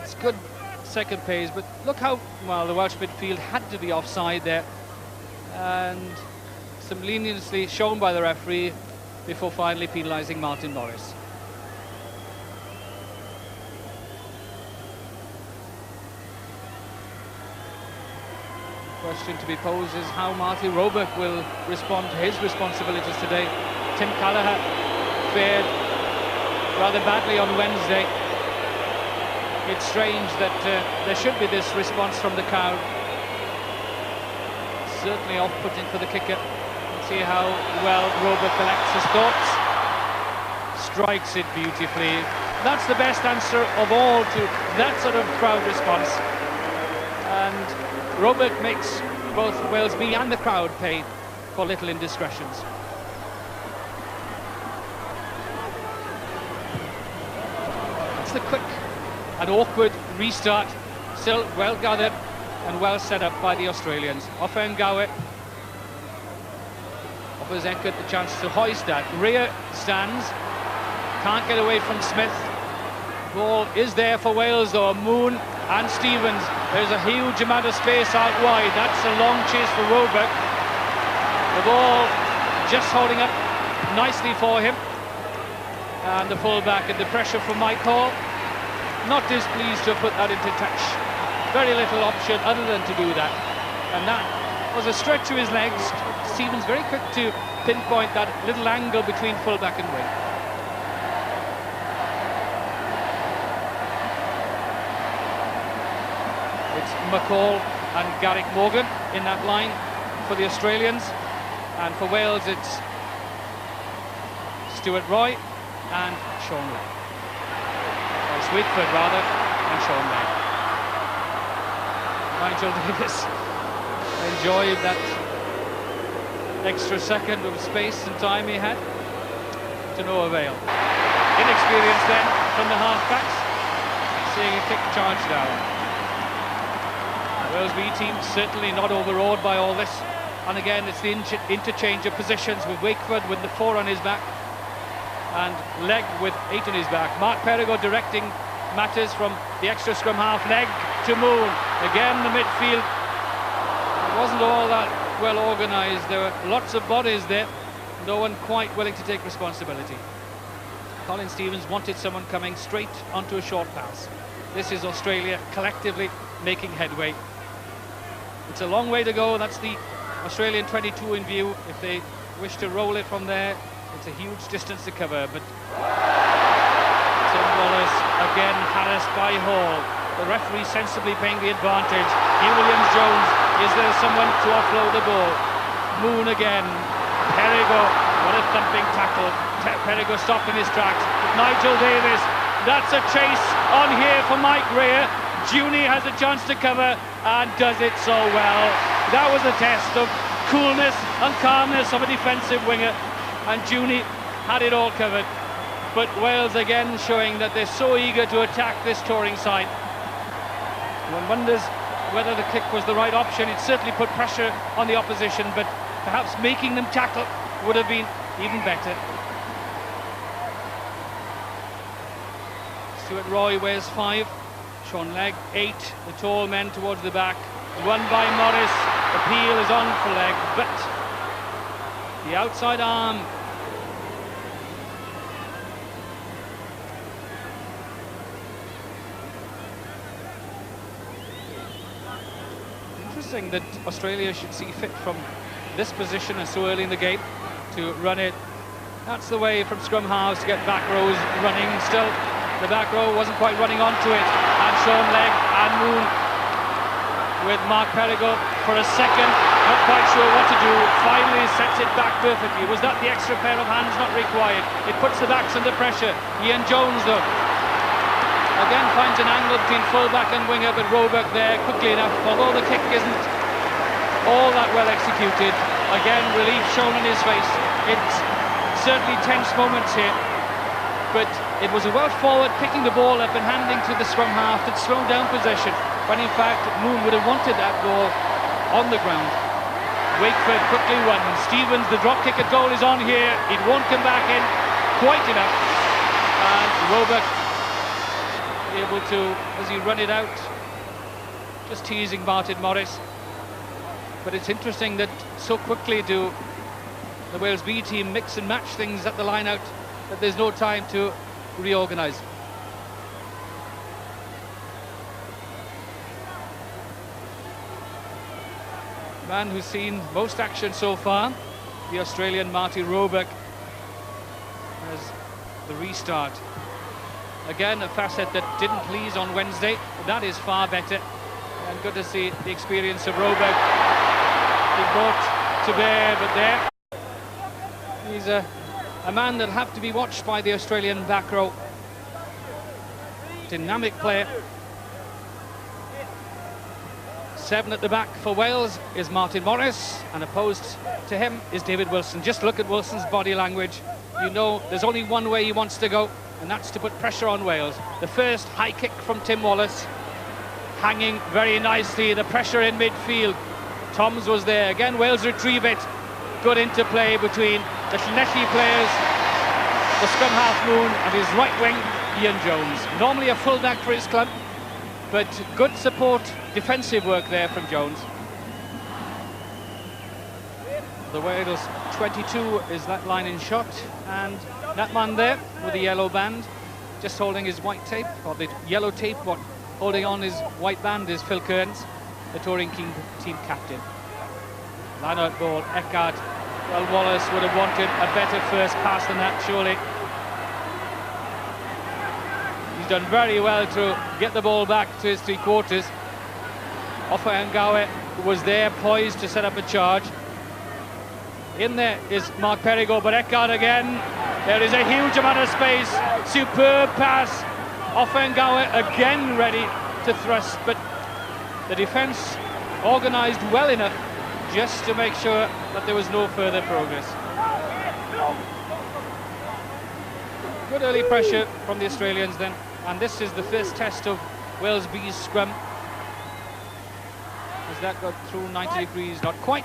It's good second pace, but look how well the Welsh midfield had to be offside there, and some leniency shown by the referee before finally penalising Martin Morris. Question to be posed is how Marty Roebuck will respond to his responsibilities today. Tim Callagher fared rather badly on Wednesday. It's strange that there should be this response from the crowd. Certainly off-putting for the kicker. Let's see how well Roebuck collects his thoughts. Strikes it beautifully. That's the best answer of all to that sort of crowd response. And Roebuck makes both Wales B and the crowd pay for little indiscretions. That's the quick and awkward restart, still well gathered and well set up by the Australians. Offengawe offers Eckert the chance to hoist that. Rear stands, can't get away from Smith. Ball is there for Wales though. Moon and Stevens. There's a huge amount of space out wide. That's a long chase for Roebuck. The ball just holding up nicely for him. And the full-back, and the pressure from Mike Hall. Not displeased to have put that into touch. Very little option other than to do that. And that was a stretch to his legs. Stevens very quick to pinpoint that little angle between full-back and wing. It's McCall and Garrick Morgan in that line for the Australians, and for Wales it's Stuart Roy and Sean Legg. It's Whitford rather, and Sean Legg. Nigel Davis enjoyed that extra second of space and time he had, to no avail. Inexperience then from the half-backs, seeing a kick charged down. Wales B team certainly not overawed by all this, and again it's the interchange of positions with Wakeford with the 4 on his back and Legg with 8 on his back. Mark Perigo directing matters from the extra scrum half. Legg to Moon, again the midfield. It wasn't all that well organised. There were lots of bodies there, no one quite willing to take responsibility. Colin Stevens wanted someone coming straight onto a short pass. This is Australia collectively making headway. It's a long way to go. That's the Australian 22 in view. If they wish to roll it from there, it's a huge distance to cover. But Tim Wallace again harassed by Hall. The referee sensibly paying the advantage. Hugh Williams-Jones, is there someone to offload the ball? Moon again. Perigo, what a thumping tackle. Perigo stopped in his tracks. Nigel Davis, that's a chase on here for Mike Rea. Junie has a chance to cover and does it so well. That was a test of coolness and calmness of a defensive winger, and Junie had it all covered. But Wales again showing that they're so eager to attack this touring side. One wonders whether the kick was the right option. It certainly put pressure on the opposition, but perhaps making them tackle would have been even better. Stuart Roy wears 5, Sean Legg 8, the tall men towards the back. Won by Morris, the peel is on for Legg, but the outside arm. Interesting that Australia should see fit from this position and so early in the game to run it. That's the way from scrum halves to get back rows running. Still, the back row wasn't quite running onto it, and Sean Legg and Moon with Mark Perigo for a second, not quite sure what to do. Finally sets it back perfectly. Was that the extra pair of hands not required? It puts the backs under pressure. Ian Jones though again finds an angle between full-back and winger, but Roebuck there quickly enough, although the kick isn't all that well executed. Again, relief shown on his face. It's certainly tense moments here, but it was a well forward, picking the ball up and handing to the scrum half that slowed down possession, when in fact Moon would have wanted that ball on the ground. Wakeford quickly won. Stevens, the drop kick at goal is on here. It won't come back in quite enough, and Roebuck able to, as he run it out, just teasing Martin Morris. But it's interesting that so quickly do the Wales B team mix and match things at the line out that there's no time to reorganise. Man who's seen most action so far, the Australian Marty Roebuck, as the restart. Again, a facet that didn't please on Wednesday. That is far better, and good to see the experience of Roebuck being brought to bear. But there, he's a man that have to be watched by the Australian back row. Dynamic player. 7 at the back for Wales is Martin Morris, and opposed to him is David Wilson. Just look at Wilson's body language. You know there's only one way he wants to go, and that's to put pressure on Wales. The first high kick from Tim Wallace, hanging very nicely, the pressure in midfield. Toms was there, again Wales retrieve it. Good interplay between the Llanelli players, the scrum half Moon and his right wing Ian Jones. Normally a full-back for his club, but good support, defensive work there from Jones. The Wales 22 is that line in shot, and that man there with the yellow band, just holding his white tape, or the yellow tape, what holding on his white band is Phil Kearns, the touring team captain. Line out ball, Eckhart. Well, Wallace would have wanted a better first pass than that, surely. He's done very well to get the ball back to his three-quarters. Offa-Ngawe was there, poised to set up a charge. In there is Mark Perigo, but Eckhart again. There is a huge amount of space. Superb pass. Offa-Ngawe again ready to thrust, but the defence organised well enough just to make sure that there was no further progress. Good early pressure from the Australians then, and this is the first test of Wales B's scrum. As that got through 90 degrees, not quite.